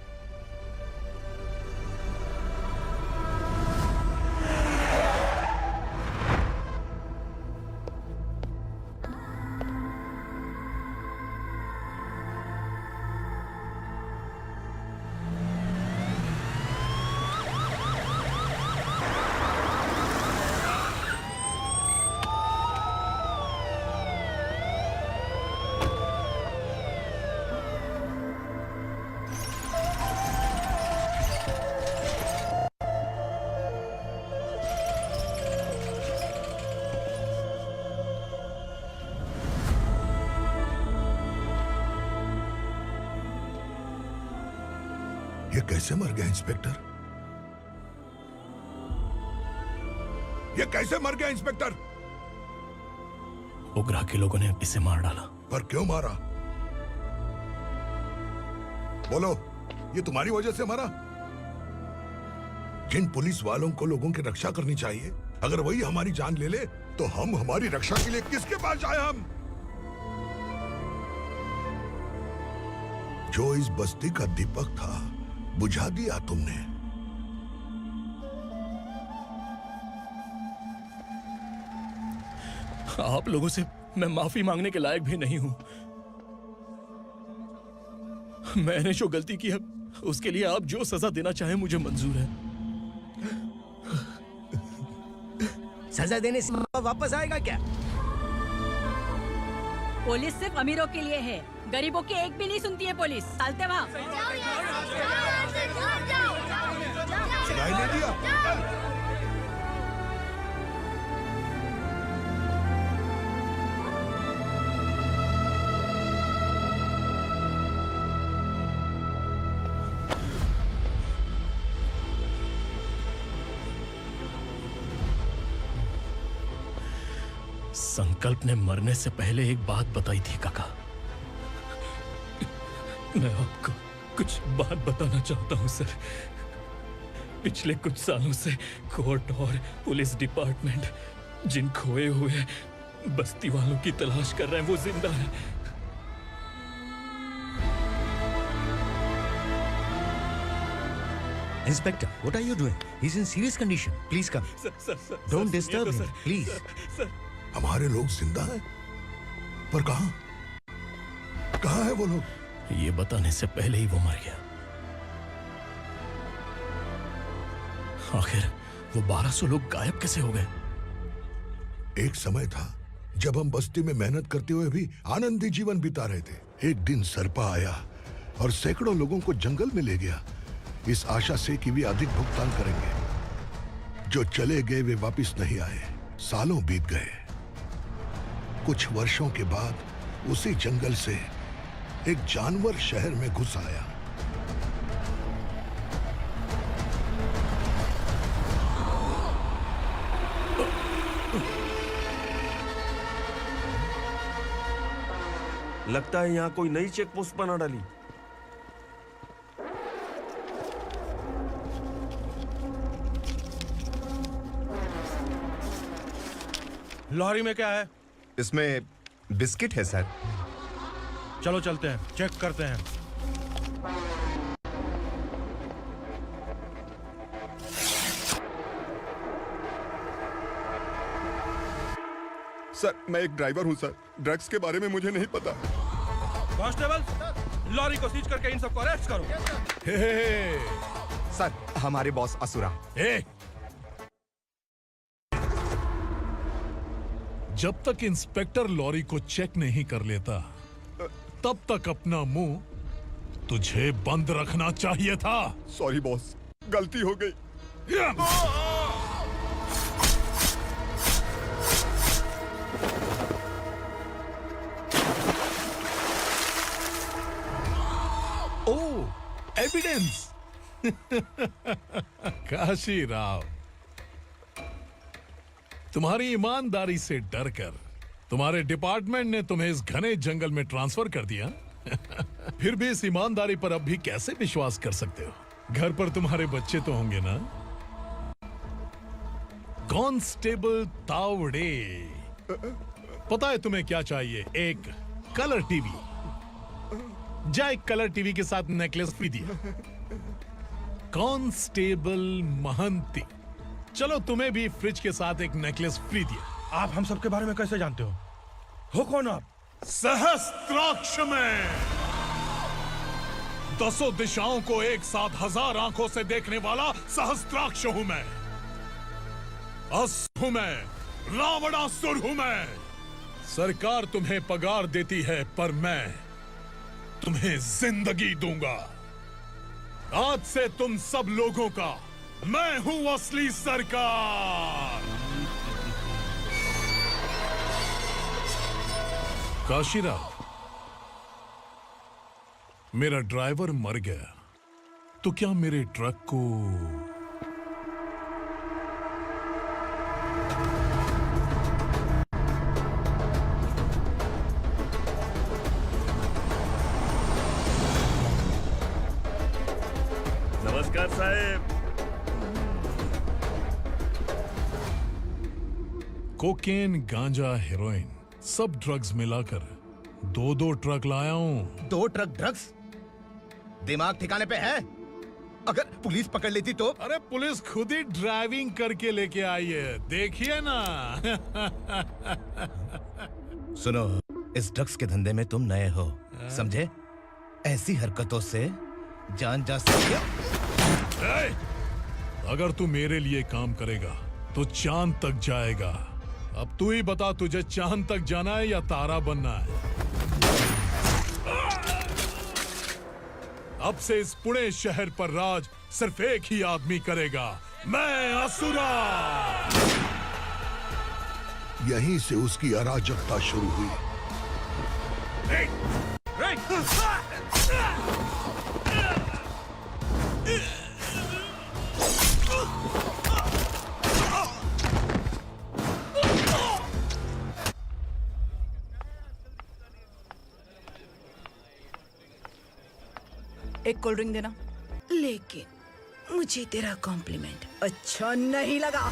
ये कैसे मर गया इंस्पेक्टर? ये कैसे मर गया इंस्पेक्टर? ओग्रा के लोगों ने इसे मार डाला। पर क्यों मारा? बोलो, ये तुम्हारी वजह से मरा? जिन पुलिस वालों को लोगों की रक्षा करनी चाहिए, अगर वही हमारी जान ले ले तो हम हमारी रक्षा के लिए किसके पास जाए? हम जो इस बस्ती का दीपक था बुझा दिया तुमने। आप लोगों से मैं माफी मांगने के लायक भी नहीं हूं। मैंने जो गलती की है उसके लिए आप जो सजा देना चाहें मुझे मंजूर है। सजा देने से वापस आएगा क्या? पुलिस सिर्फ अमीरों के लिए है, गरीबों की एक भी नहीं सुनती है पुलिस। चलते वहाँ। सुनाई नहीं दिया? संकल्प ने मरने से पहले एक बात बताई थी काका। मैं आपको कुछ बात बताना चाहता हूं सर। पिछले कुछ सालों से कोर्ट और पुलिस डिपार्टमेंट जिन खोए हुए बस्ती वालों की तलाश कर रहे हैं वो जिंदा है। Inspector, what are you doing? He's in serious condition. Please come. Sir, Don't disturb him, please. Sir, हमारे लोग जिंदा हैं? पर कहां? कहां है वो लोग? ये बताने से पहले ही वो मर गया। आखिर वो 1200 लोग गायब कैसे हो गए? एक समय था जब हम बस्ती में मेहनत करते हुए भी आनंदी जीवन बिता रहे थे। एक दिन सरपा आया और सैकड़ों लोगों को जंगल में ले गया, इस आशा से कि वे अधिक भुगतान करेंगे। जो चले गए वे वापस नहीं आए। सालों बीत गए। कुछ वर्षों के बाद उसी जंगल से एक जानवर शहर में घुस आया। लगता है यहाँ कोई नई चेक पोस्ट बना डाली। लॉरी में क्या है? इसमें बिस्किट है सर। चलो चलते हैं, चेक करते हैं। सर, मैं एक ड्राइवर हूं सर। ड्रग्स के बारे में मुझे नहीं पता। कांस्टेबल, लॉरी को सीज करके इन सबको अरेस्ट करो। सर, हमारे बॉस असुरा। जब तक इंस्पेक्टर लॉरी को चेक नहीं कर लेता तब तक अपना मुंह तुझे बंद रखना चाहिए था। सॉरी बॉस, गलती हो गई। ओह, एविडेंस। काशी राव, तुम्हारी ईमानदारी से डरकर तुम्हारे डिपार्टमेंट ने तुम्हें इस घने जंगल में ट्रांसफर कर दिया। फिर भी इस ईमानदारी पर अब भी कैसे विश्वास कर सकते हो? घर पर तुम्हारे बच्चे तो होंगे ना? कांस्टेबल तावड़े, पता है तुम्हें क्या चाहिए? एक कलर टीवी। जा एक कलर टीवी के साथ नेकलेस भी दिया। कांस्टेबल महंती, चलो तुम्हें भी फ्रिज के साथ एक नेकलेस फ्री दिया। आप हम सबके बारे में कैसे जानते हो कौन आप? सहस्त्राक्ष में 10 दिशाओं को एक साथ 1000 आंखों से देखने वाला सहस्त्राक्ष हूं मैं। असुर हूं मैं, रावणासुर हूं मैं। सरकार तुम्हें पगार देती है, पर मैं तुम्हें जिंदगी दूंगा। आज से तुम सब लोगों का मैं हूं असली सरकार। काशीराव, मेरा ड्राइवर मर गया, तो क्या मेरे ट्रक को नमस्कार साहब। कोकेन, गांजा, हेरोइन, सब ड्रग्स मिलाकर 2 ट्रक लाया हूं। 2 ट्रक ड्रग्स? दिमाग ठिकाने पे है? अगर पुलिस पकड़ लेती तो? अरे पुलिस खुद ही ड्राइविंग करके लेके आई है, देखिए ना। सुनो, इस ड्रग्स के धंधे में तुम नए हो, समझे? ऐसी हरकतों से जान जा सकती है। अगर तू मेरे लिए काम करेगा तो चांद तक जाएगा। अब तू ही बता, तुझे चांद तक जाना है या तारा बनना है? अब से इस पुणे शहर पर राज सिर्फ एक ही आदमी करेगा, मैं असुरा। यहीं से उसकी अराजकता शुरू हुई। एक कोल्ड ड्रिंक देना। लेकिन मुझे तेरा कॉम्प्लीमेंट अच्छा नहीं लगा।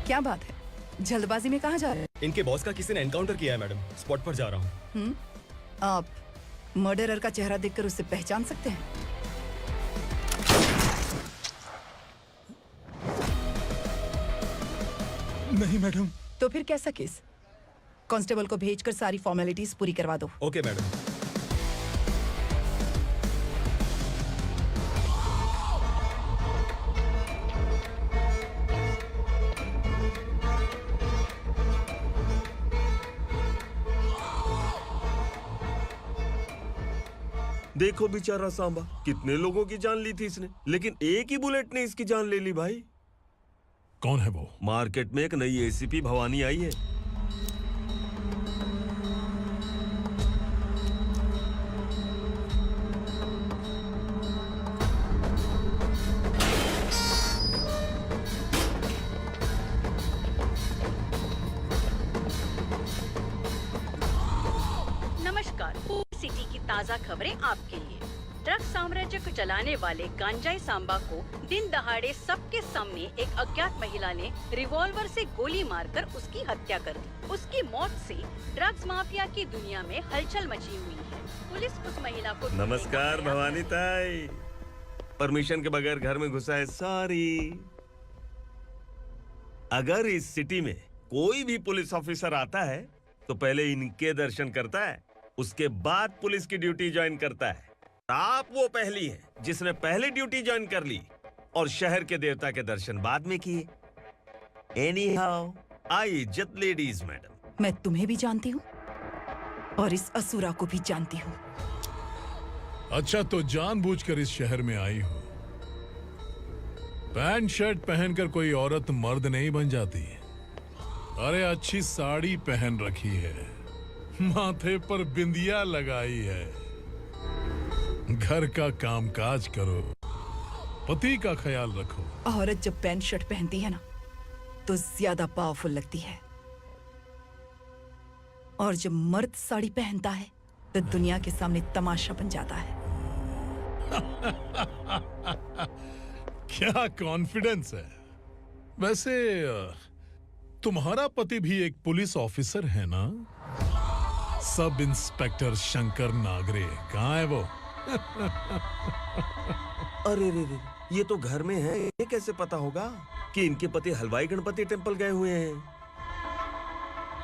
क्या बात है, जल्दबाजी में कहाँ जा रहे हैं? इनके बॉस का किसी ने एनकाउंटर किया है मैडम, स्पॉट पर जा रहा हूँ। आप मर्डरर का चेहरा देखकर उसे पहचान सकते हैं? नहीं मैडम। तो फिर कैसा केस? कांस्टेबल को भेजकर सारी फॉर्मेलिटीज पूरी करवा दो। Okay madam. देखो बेचारा सांबा, कितने लोगों की जान ली थी इसने, लेकिन एक ही बुलेट ने इसकी जान ले ली भाई। कौन है वो? मार्केट में एक नई एसीपी भवानी आई है। नमस्कार, सिटी की ताज़ा खबरें आपके लिए। ड्रग साम्राज्य को चलाने वाले गांजाई सांबा को दिन दहाड़े सबके सामने एक अज्ञात महिला ने रिवॉल्वर से गोली मारकर उसकी हत्या कर दी। उसकी मौत से ड्रग्स माफिया की दुनिया में हलचल मची हुई है। पुलिस उस महिला को नमस्कार भवानी ताई, परमिशन के बगैर घर में घुसा है, सॉरी। अगर इस सिटी में कोई भी पुलिस ऑफिसर आता है तो पहले इनके दर्शन करता है, उसके बाद पुलिस की ड्यूटी ज्वाइन करता है। आप वो पहली हैं जिसने पहले ड्यूटी ज्वाइन कर ली और शहर के देवता के दर्शन बाद में किए। एनीहाउ, आई इज्जत लेडीज मैडम। मैं तुम्हें भी जानती हूँ और इस असुरा को भी जानती हूँ। अच्छा, तो जानबूझकर इस शहर में आई हो। पैंट शर्ट पहनकर कोई औरत मर्द नहीं बन जाती। अरे अच्छी साड़ी पहन रखी है, माथे पर बिंदिया लगाई है, घर का कामकाज करो, पति का ख्याल रखो। औरत जब पैंट शर्ट पहनती है ना तो ज्यादा पावरफुल लगती है, और जब मर्द साड़ी पहनता है तो दुनिया के सामने तमाशा बन जाता है। क्या कॉन्फिडेंस है। वैसे तुम्हारा पति भी एक पुलिस ऑफिसर है ना? सब इंस्पेक्टर शंकर नागरे कहाँ है वो? अरे रे रे, ये तो घर में है, ये कैसे पता होगा कि इनके पति हलवाई गणपति टेम्पल गए हुए हैं?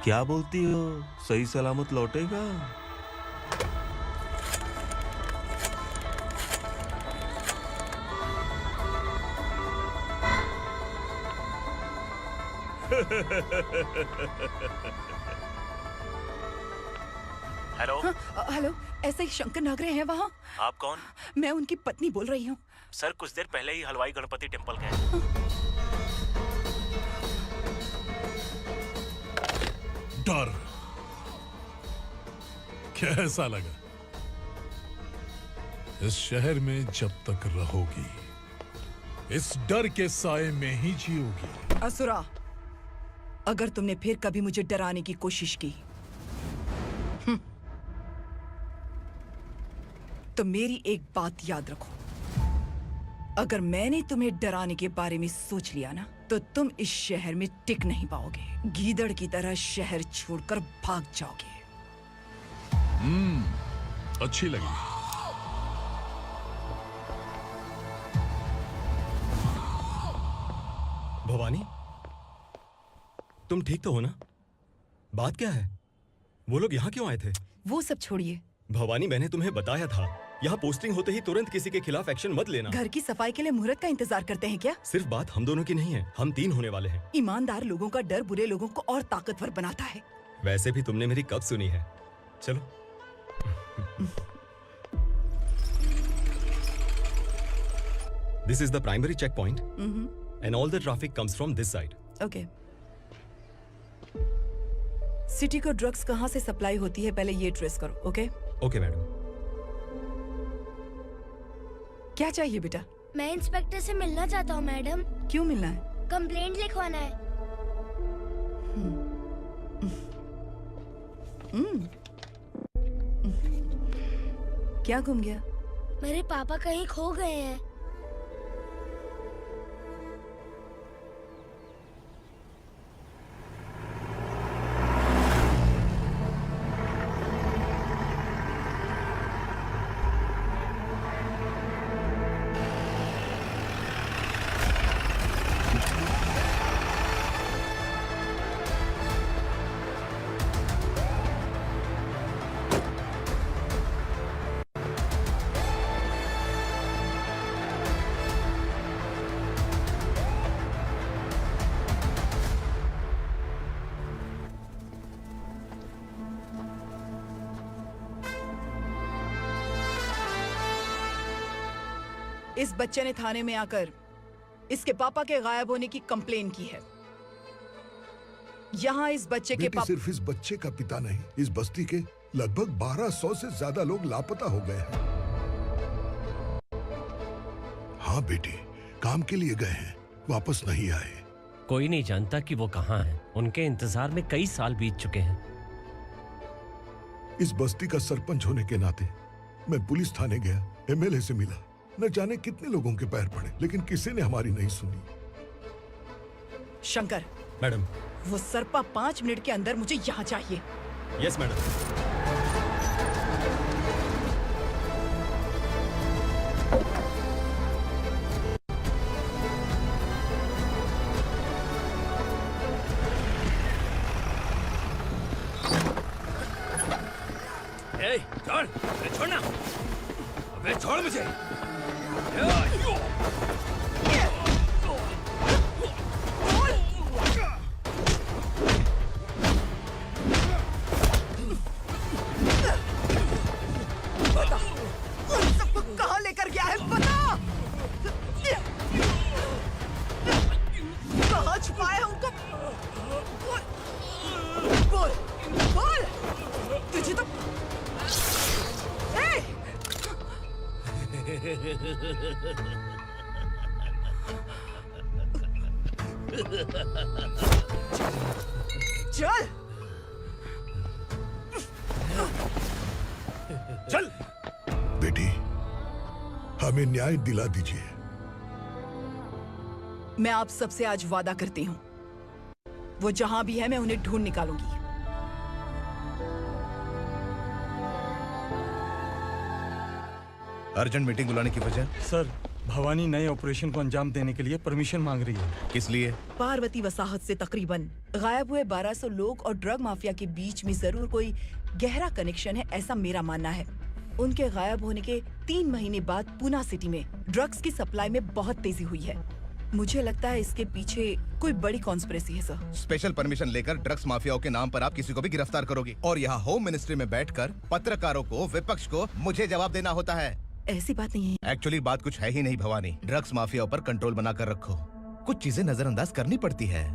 क्या बोलती हो, सही सलामत लौटेगा? हेलो। हेलो, ऐसे ही शंकर नागरे हैं वहाँ? आप कौन? मैं उनकी पत्नी बोल रही हूँ। सर कुछ देर पहले ही हलवाई गणपति टेम्पल गए। डर कैसा लगा? इस शहर में जब तक रहोगी इस डर के साए में ही जियोगी। असुरा, अगर तुमने फिर कभी मुझे डराने की कोशिश की तो मेरी एक बात याद रखो, अगर मैंने तुम्हें डराने के बारे में सोच लिया ना तो तुम इस शहर में टिक नहीं पाओगे। गीदड़ की तरह शहर छोड़कर भाग जाओगे। अच्छी लगी। भवानी, तुम ठीक तो हो ना? बात क्या है? वो लोग यहाँ क्यों आए थे? वो सब छोड़िए भवानी, मैंने तुम्हें बताया था यहाँ पोस्टिंग होते ही तुरंत किसी के खिलाफ एक्शन मत लेना। घर की सफाई के लिए मुहूर्त का इंतजार करते हैं क्या? सिर्फ बात हम दोनों की नहीं है, हम 3 होने वाले हैं। ईमानदार लोगों का डर बुरे लोगों को और ताकतवर बनाता है। वैसे भी तुमने मेरी कब सुनी है? चलो। This is the primary checkpoint, and all the traffic comes from this side. Okay. City को ड्रग्स कहाँ से सप्लाई होती है पहले ये ट्रेस करो। ओके? Okay madam. क्या चाहिए बेटा? मैं इंस्पेक्टर से मिलना चाहता हूँ मैडम। क्यों मिलना है? कंप्लेंट लिखवाना है। क्या गुम गया? मेरे पापा कहीं खो गए हैं। इस बच्चे ने थाने में आकर इसके पापा के गायब होने की कंप्लेन की है। यहाँ इस बच्चे के बेटी, पापा सिर्फ इस बच्चे का पिता नहीं, इस बस्ती के लगभग 1200 से ज्यादा लोग लापता हो गए हैं। हाँ बेटी, काम के लिए गए हैं, वापस नहीं आए। कोई नहीं जानता कि वो कहाँ हैं। उनके इंतजार में कई साल बीत चुके हैं। इस बस्ती का सरपंच होने के नाते मैं पुलिस थाने गया, एमएलए से मिला, न जाने कितने लोगों के पैर पड़े, लेकिन किसी ने हमारी नहीं सुनी। शंकर, मैडम, वो सरपा 5 मिनट के अंदर मुझे यहाँ चाहिए। Yes madam. छोड़, अरे छोड़ना, अबे छोड़ मुझे। कहाँ लेकर गया है बता। कहाँ छुपाया है उनको? बोल बोल, तुझे तो चल चल बेटी, हमें न्याय दिला दीजिए। मैं आप सबसे आज वादा करती हूँ, वो जहां भी है मैं उन्हें ढूंढ निकालूंगी। अर्जेंट मीटिंग बुलाने की वजह? सर, भवानी नए ऑपरेशन को अंजाम देने के लिए परमिशन मांग रही है। किस लिए? पार्वती वसाहत से तकरीबन गायब हुए 1200 लोग और ड्रग माफिया के बीच में जरूर कोई गहरा कनेक्शन है, ऐसा मेरा मानना है। उनके गायब होने के 3 महीने बाद पूना सिटी में ड्रग्स की सप्लाई में बहुत तेजी हुई है। मुझे लगता है इसके पीछे कोई बड़ी कॉन्स्पिरेसी है सर। स्पेशल परमिशन लेकर ड्रग्स माफियाओं के नाम पर आप किसी को भी गिरफ्तार करोगे और यहाँ होम मिनिस्ट्री में बैठकर पत्रकारों को, विपक्ष को मुझे जवाब देना होता है। ऐसी बात नहीं है। एक्चुअली बात कुछ है ही नहीं भवानी। ड्रग्स माफियाओं पर कंट्रोल बनाकर रखो, कुछ चीजें नजरअंदाज करनी पड़ती है।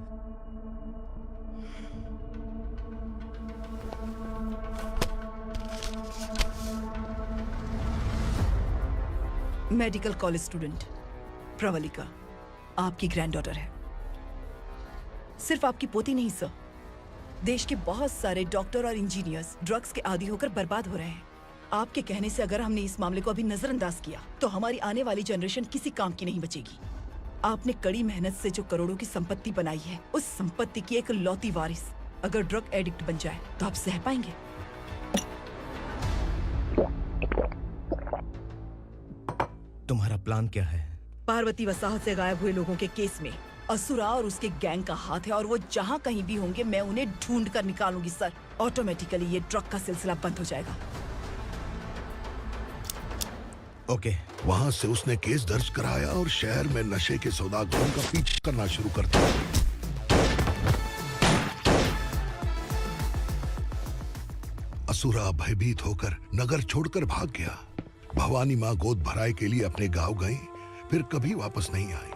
मेडिकल कॉलेज स्टूडेंट प्रवलिका आपकी ग्रैंडडॉटर है। सिर्फ आपकी पोती नहीं सर, देश के बहुत सारे डॉक्टर और इंजीनियर्स ड्रग्स के आदी होकर बर्बाद हो रहे हैं। आपके कहने से अगर हमने इस मामले को अभी नजरअंदाज किया तो हमारी आने वाली जनरेशन किसी काम की नहीं बचेगी। आपने कड़ी मेहनत से जो करोड़ों की संपत्ति बनाई है, उस संपत्ति की एक लौती वारिस अगर ड्रग एडिक्ट बन जाए तो आप सह पाएंगे? तुम्हारा प्लान क्या है? पार्वती वसाहत से गायब हुए लोगों के केस में असुरा और उसके गैंग का हाथ है और वो जहाँ कहीं भी होंगे मैं उन्हें ढूंढ कर निकालूंगी सर। ऑटोमेटिकली ये ड्रग का सिलसिला बंद हो जाएगा। ओके। वहाँ से उसने केस दर्ज कराया और शहर में नशे के सौदागरों का पीछा करना शुरू कर दिया। असुरा भयभीत होकर नगर छोड़कर भाग गया। भवानी माँ गोद भराई के लिए अपने गांव गई, फिर कभी वापस नहीं आई।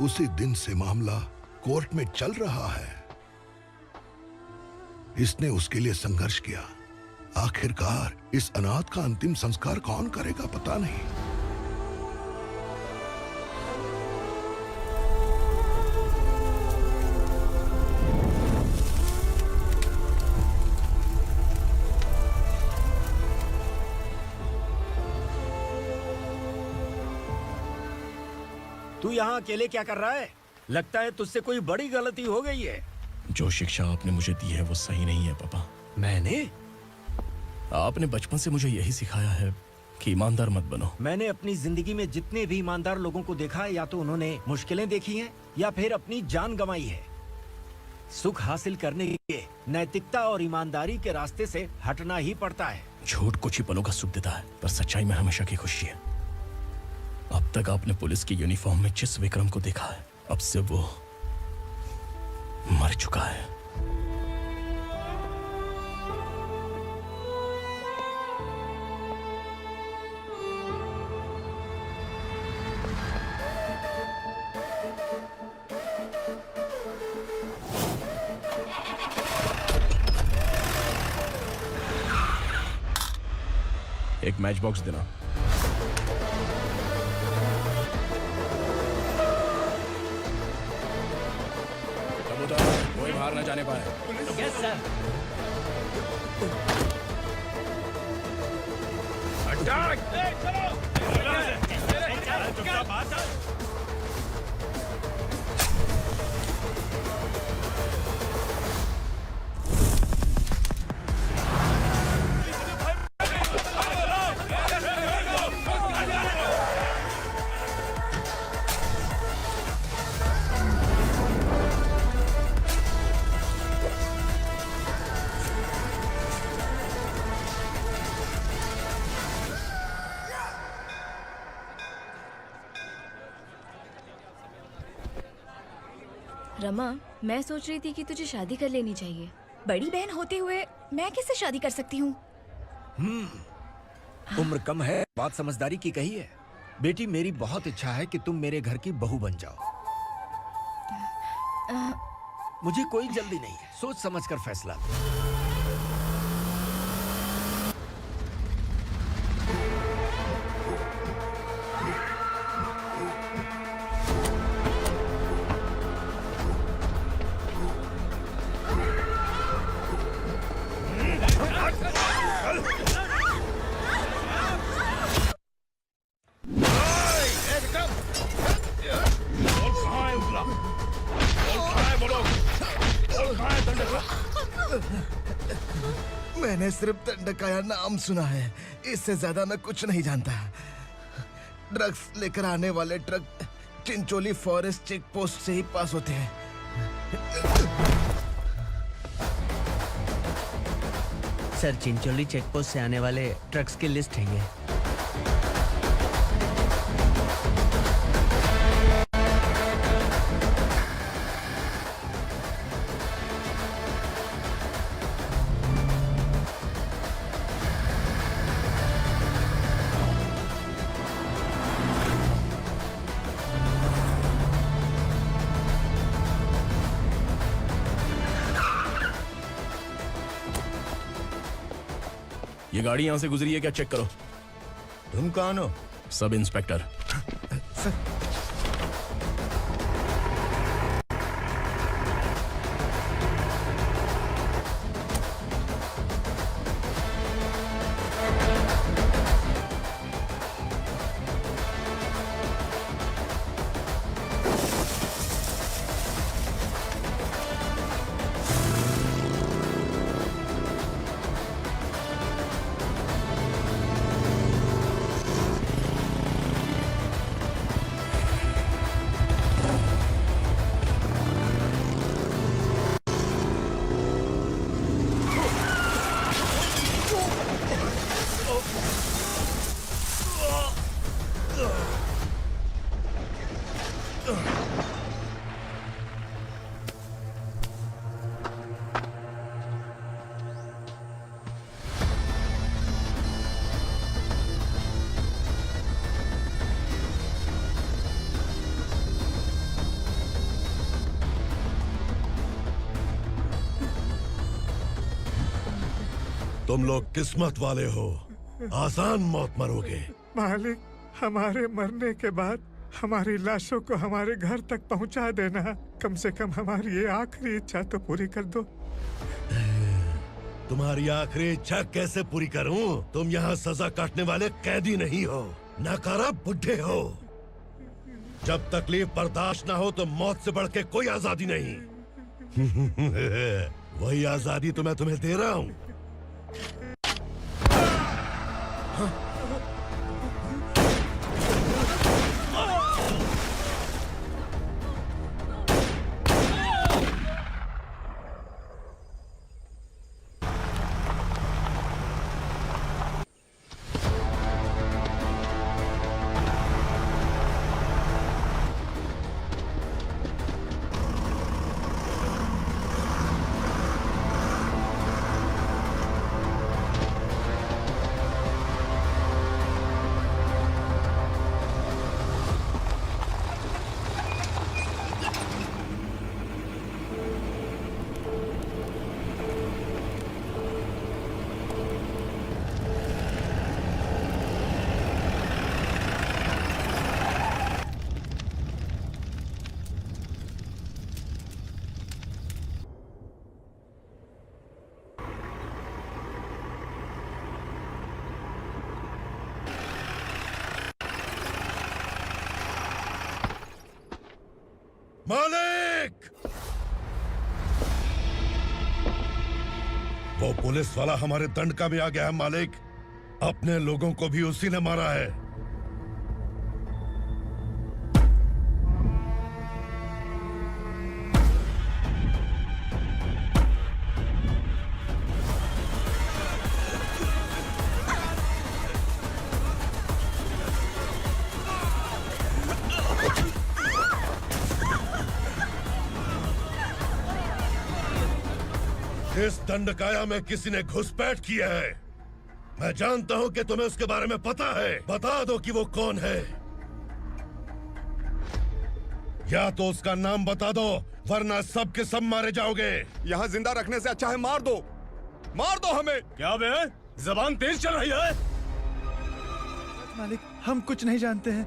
उसी दिन से मामला कोर्ट में चल रहा है। इसने उसके लिए संघर्ष किया। आखिरकार इस अनाथ का अंतिम संस्कार कौन करेगा पता नहीं। तू यहाँ अकेले क्या कर रहा है? लगता है तुझसे कोई बड़ी गलती हो गई है। जो शिक्षा आपने मुझे दी है वो सही नहीं है पापा। मैंने? आपने बचपन से मुझे यही सिखाया है कि ईमानदार मत बनो। मैंने अपनी जिंदगी में जितने भी ईमानदार लोगों को देखा है, या तो उन्होंने मुश्किलें देखी हैं या फिर अपनी जान गंवाई है। सुख हासिल करने के लिए नैतिकता और ईमानदारी के रास्ते से हटना ही पड़ता है। झूठ कुछ ही पलों का सुख देता है, पर सच्चाई में हमेशा की खुशी है। अब तक आपने पुलिस की यूनिफॉर्म में जिस विक्रम को देखा है, अब से वो मर चुका है। एक मैच बॉक्स देना। कोई बाहर न जाने पाए। Yes sir. अटैक! रमा, मैं सोच रही थी कि तुझे शादी कर लेनी चाहिए। बड़ी बहन होते हुए मैं कैसे शादी कर सकती हूँ? उम्र कम है, बात समझदारी की कही है। बेटी, मेरी बहुत इच्छा है कि तुम मेरे घर की बहू बन जाओ। मुझे कोई जल्दी नहीं है, सोच समझकर फैसला लो। मैंने सिर्फ दंडकाया नाम सुना है, इससे ज्यादा मैं कुछ नहीं जानता। ड्रग्स लेकर आने वाले truck Chincholi forest check post से ही पास होते हैं। सर, चिंचोली चेक पोस्ट से आने वाले ट्रक्स की लिस्ट है ये। ये गाड़ी यहाँ से गुजरी है क्या, चेक करो। तुम कौन हो? Sub inspector. तुम लोग किस्मत वाले हो, आसान मौत मरोगे। मालिक, हमारे मरने के बाद हमारी लाशों को हमारे घर तक पहुंचा देना। कम से कम हमारी ये आखिरी इच्छा तो पूरी कर दो। तुम्हारी आखिरी इच्छा कैसे पूरी करूं? तुम यहाँ सजा काटने वाले कैदी नहीं हो, नाकारा बुड्ढे हो। जब तकलीफ बर्दाश्त ना हो तो मौत से बढ़ के कोई आजादी नहीं। वही आजादी तो मैं तुम्हें दे रहा हूँ। मालिक! वो पुलिस वाला हमारे दंड का भी आ गया है मालिक। अपने लोगों को भी उसी ने मारा है। इस दंडकाया में किसी ने घुसपैठ किया है। मैं जानता हूं कि तुम्हें उसके बारे में पता है। बता दो कि वो कौन है, या तो उसका नाम बता दो, वरना सब के सब मारे जाओगे। यहाँ जिंदा रखने से अच्छा है मार दो हमें। क्या बे, जबान तेज चल रही है? मालिक, हम कुछ नहीं जानते हैं।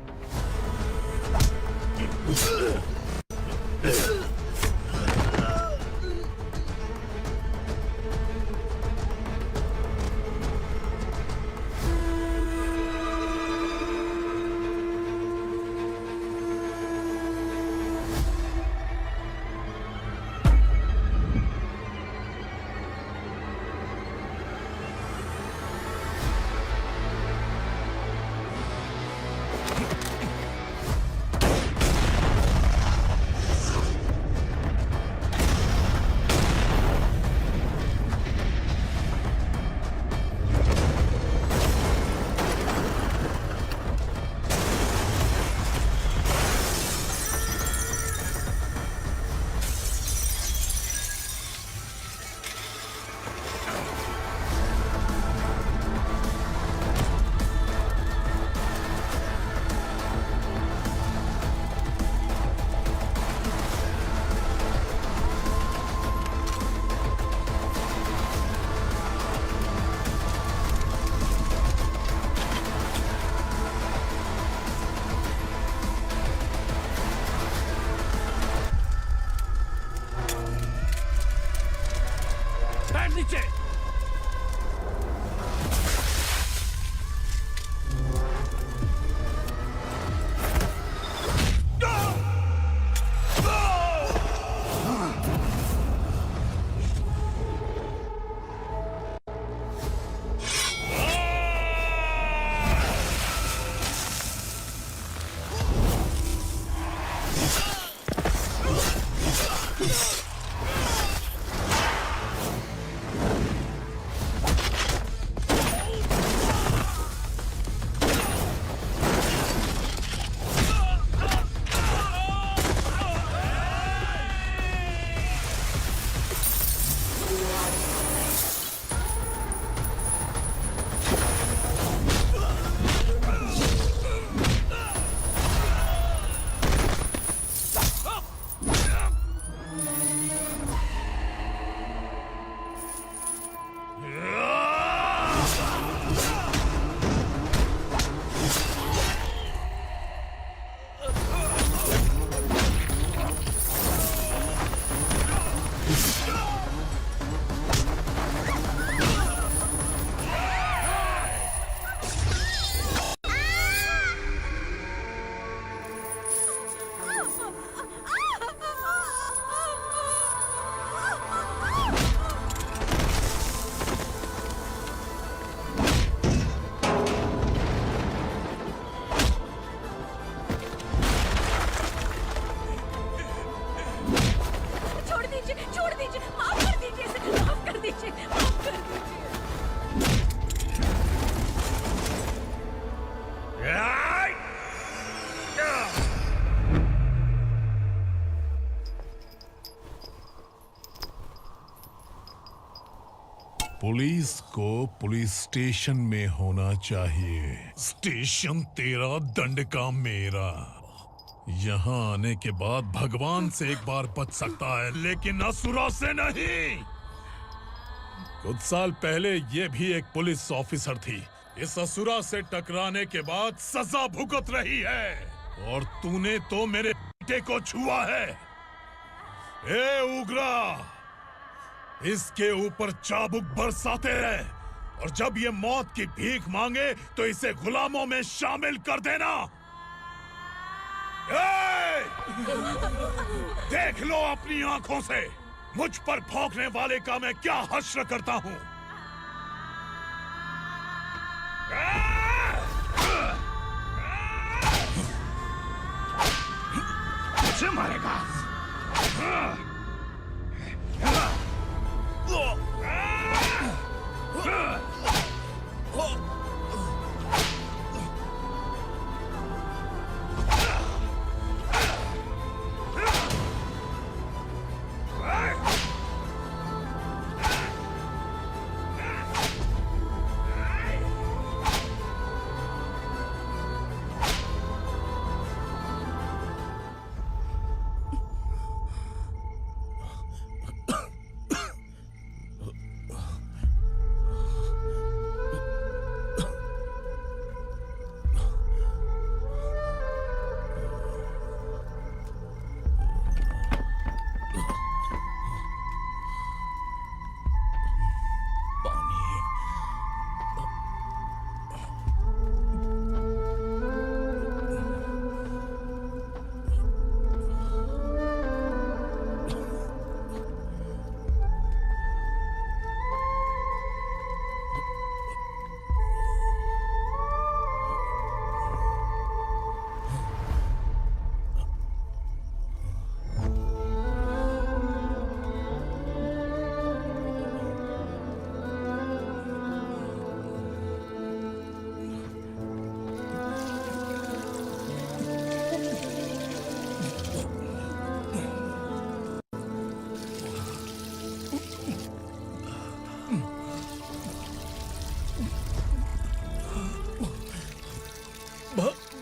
नीचे। पुलिस को पुलिस स्टेशन में होना चाहिए। स्टेशन तेरा, दंड का मेरा। यहाँ आने के बाद भगवान से एक बार बच सकता है, लेकिन असुरा से नहीं। कुछ साल पहले ये भी एक पुलिस ऑफिसर थी। इस असुरा से टकराने के बाद सजा भुगत रही है, और तूने तो मेरे बेटे को छुआ है। ए उग्रा, इसके ऊपर चाबुक बरसाते रहे, और जब ये मौत की भीख मांगे तो इसे गुलामों में शामिल कर देना। देख लो अपनी आंखों से मुझ पर भौंकने वाले का मैं क्या हश्र करता हूं। मुझे मारेगा।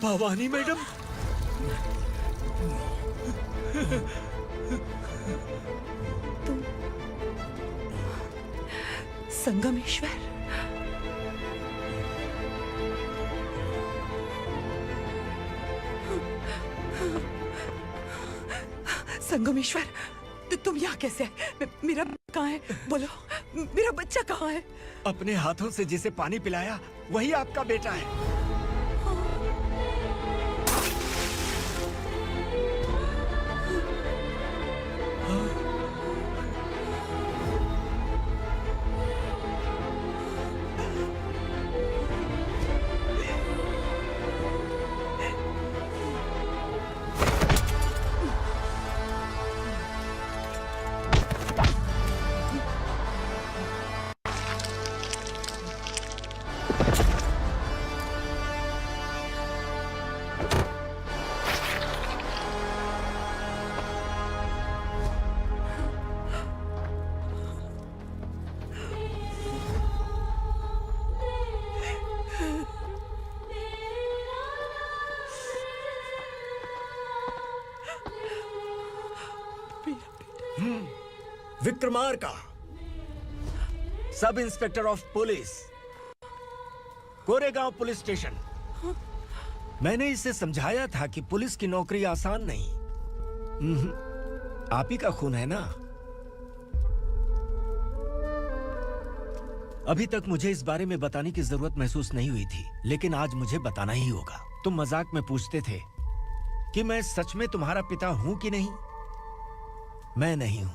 भवानी मैडम, संगमेश्वर, संगमेश्वर, तुम यहाँ कैसे आए? मेरा कहाँ है? बोलो, मेरा बच्चा कहाँ है? अपने हाथों से जिसे पानी पिलाया वही आपका बेटा है। Vikramarka, sub inspector of police, Koregaon police station. मैंने इसे समझाया था कि पुलिस की नौकरी आसान नहीं। आप ही का खून है ना। अभी तक मुझे इस बारे में बताने की जरूरत महसूस नहीं हुई थी, लेकिन आज मुझे बताना ही होगा। तुम मजाक में पूछते थे कि मैं सच में तुम्हारा पिता हूं कि नहीं। मैं नहीं हूं।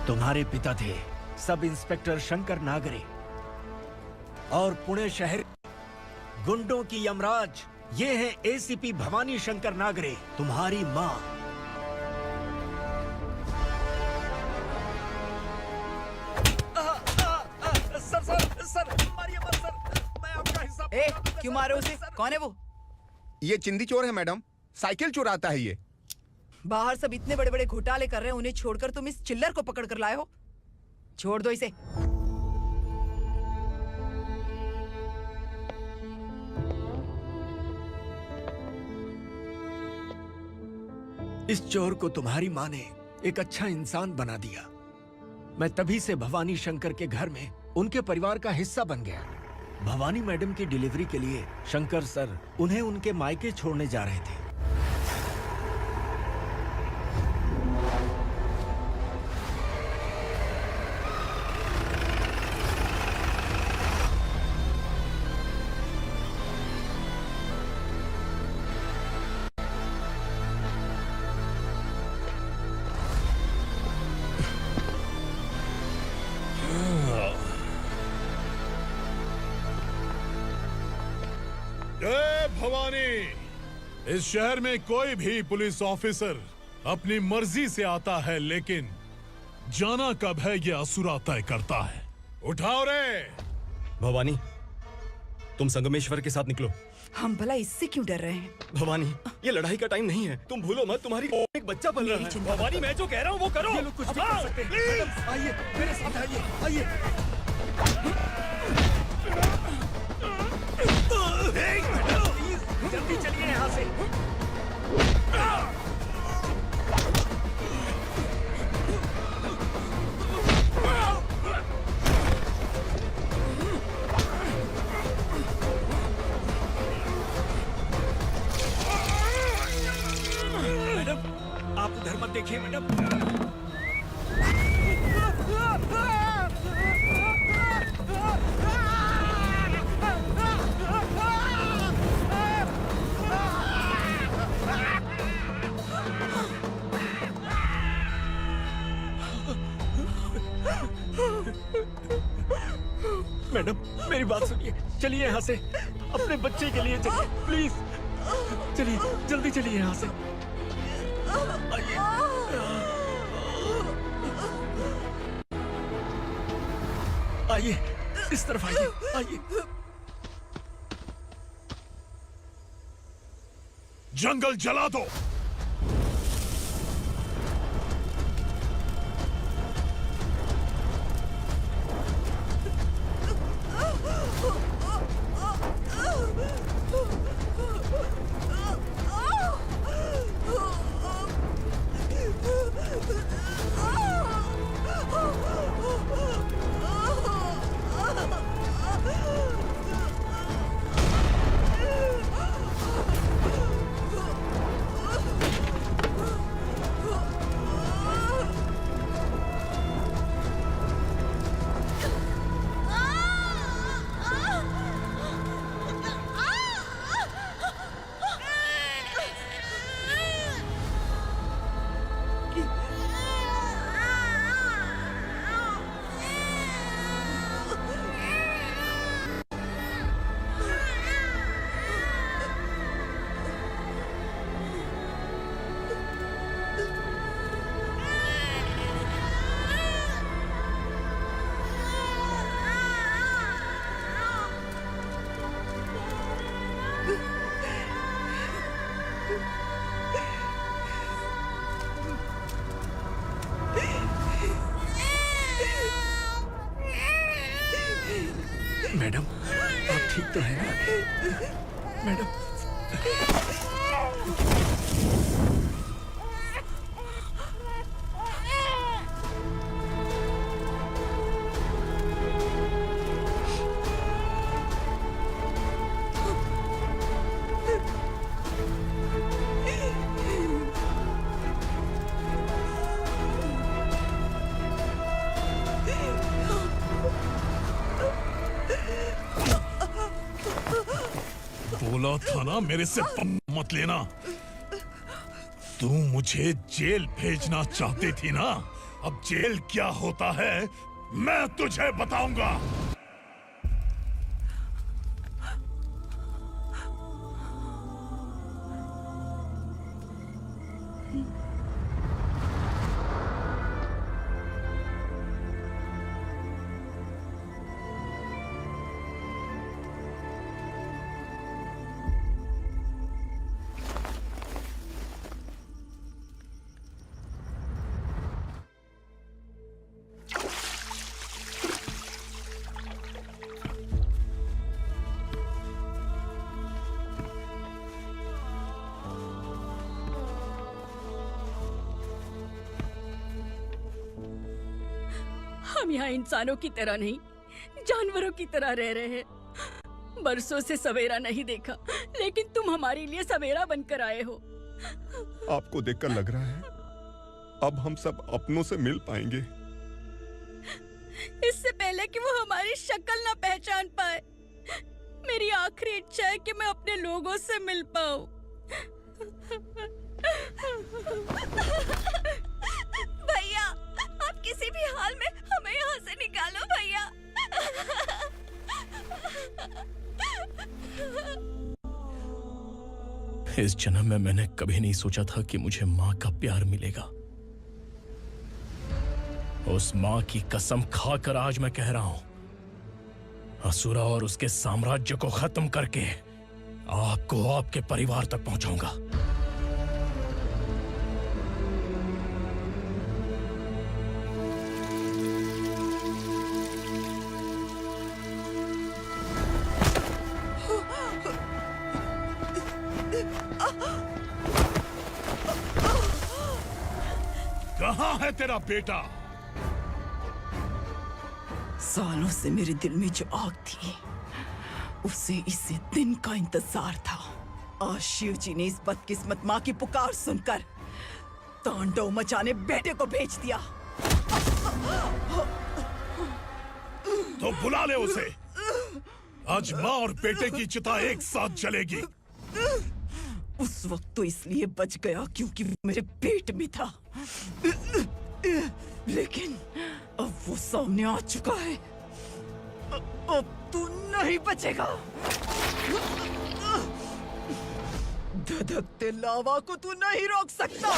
तुम्हारे पिता थे सब इंस्पेक्टर शंकर नागरे, और पुणे शहर गुंडों की यमराज ये है एसीपी भवानी शंकर नागरे, तुम्हारी मां। सर, मारिए मत सर, मैं आपका हिस्सा। क्यों मारो उसे? कौन है वो? ये चिंदी चोर है मैडम, साइकिल चुराता है ये। बाहर सब इतने बड़े बड़े घोटाले कर रहे हैं, उन्हें छोड़कर तुम इस चिल्लर को पकड़ कर लाए हो। छोड़ दो इसे। इस चोर को तुम्हारी माँ ने एक अच्छा इंसान बना दिया। मैं तभी से भवानी शंकर के घर में उनके परिवार का हिस्सा बन गया। भवानी मैडम की डिलीवरी के लिए शंकर सर उन्हें उनके मायके छोड़ने जा रहे थे। जय भवानी। इस शहर में कोई भी पुलिस ऑफिसर अपनी मर्जी से आता है, लेकिन जाना कब है ये असुरा तय करता है। उठाओ रे। भवानी, तुम संगमेश्वर के साथ निकलो। हम भला इससे क्यों डर रहे हैं? भवानी, ये लड़ाई का टाइम नहीं है। तुम भूलो मत, तुम्हारी एक बच्चा पल रहा है। भवानी, मैं जो कह रहा हूँ वो करो। ये लोग कुछ भी कर सकते हैं। मैडम, आइए मेरे साथ आइए, आइए। जल्दी चलिए यहाँ से। मैडम, आप उधर मत देखिए मैडम। मैडम, मेरी बात सुनिए, चलिए यहाँ से। अपने बच्चे के लिए चलिए, प्लीज। चलिए, जल्दी चलिए यहाँ से। आइए, इस तरफ आइए, आइए। जंगल जला दो। ठीक तो है ना मैडम? बोला था ना मेरे से पंगा मत लेना। तू मुझे जेल भेजना चाहती थी ना, अब जेल क्या होता है मैं तुझे बताऊंगा। हम यहाँ इंसानों की तरह नहीं, जानवरों की तरह रह रहे हैं। बरसों से सवेरा नहीं देखा, लेकिन तुम हमारे लिए सवेरा बनकर आए हो। आपको देखकर लग रहा है अब हम सब अपनों से मिल पाएंगे। इससे पहले कि वो हमारी शक्ल ना पहचान पाए, मेरी आखिरी इच्छा है कि मैं अपने लोगों से मिल पाऊं। भैया, आप किसी भी हाल में हमें यहाँ से निकालो भैया। इस जन्म में मैंने कभी नहीं सोचा था कि मुझे माँ का प्यार मिलेगा। उस माँ की कसम खाकर आज मैं कह रहा हूं, असुरा और उसके साम्राज्य को खत्म करके आपको आपके परिवार तक पहुंचाऊंगा। कहाँ है तेरा बेटा? सालों से मेरे दिल में जो आग थी, उसे इसी दिन का इंतजार था। आज शिव जी ने इस बदकिस्मत माँ की पुकार सुनकर तांडव मचाने बेटे को भेज दिया। तो बुला ले उसे। आज माँ और बेटे की चिता एक साथ जलेगी। उस वक्त तो इसलिए बच गया क्योंकि वो मेरे पेट में था, लेकिन अब वो सामने आ चुका है। अब तू नहीं बचेगा। धधकते लावा को तू नहीं रोक सकता।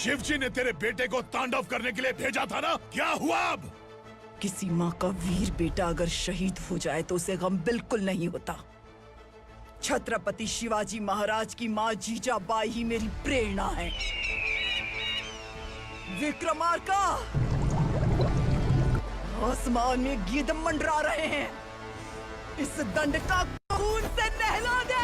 शिवजी ने तेरे बेटे को तांडव करने के लिए भेजा था ना, क्या हुआ अब? किसी माँ का वीर बेटा अगर शहीद हो जाए तो उसे गम बिल्कुल नहीं होता। छत्रपति शिवाजी महाराज की माँ जीजाबाई ही मेरी प्रेरणा है। विक्रमार्का, आसमान में गिद्ध मंडरा रहे हैं, इस दंड का खून से नहला दे।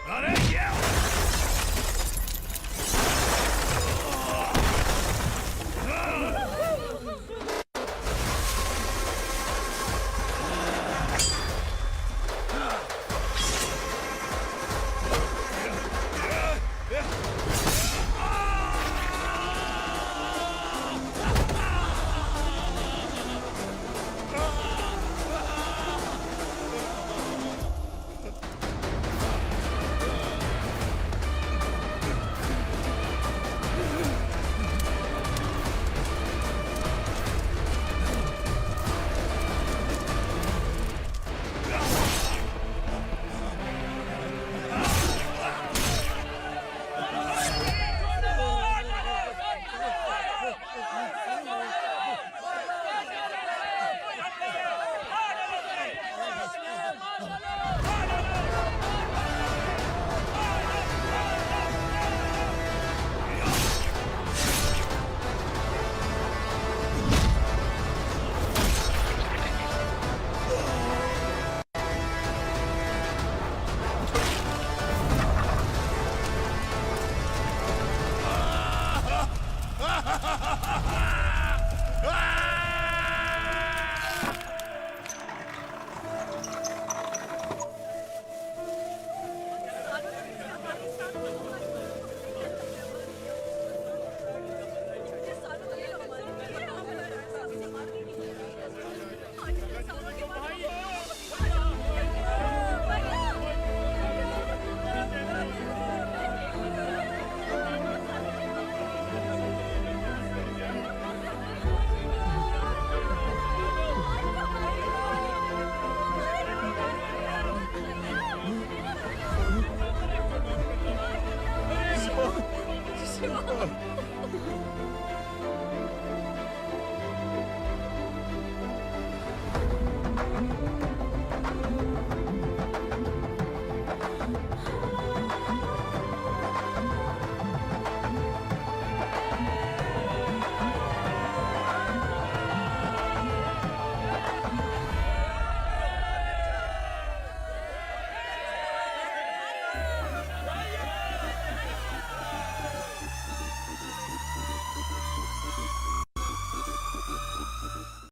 अरे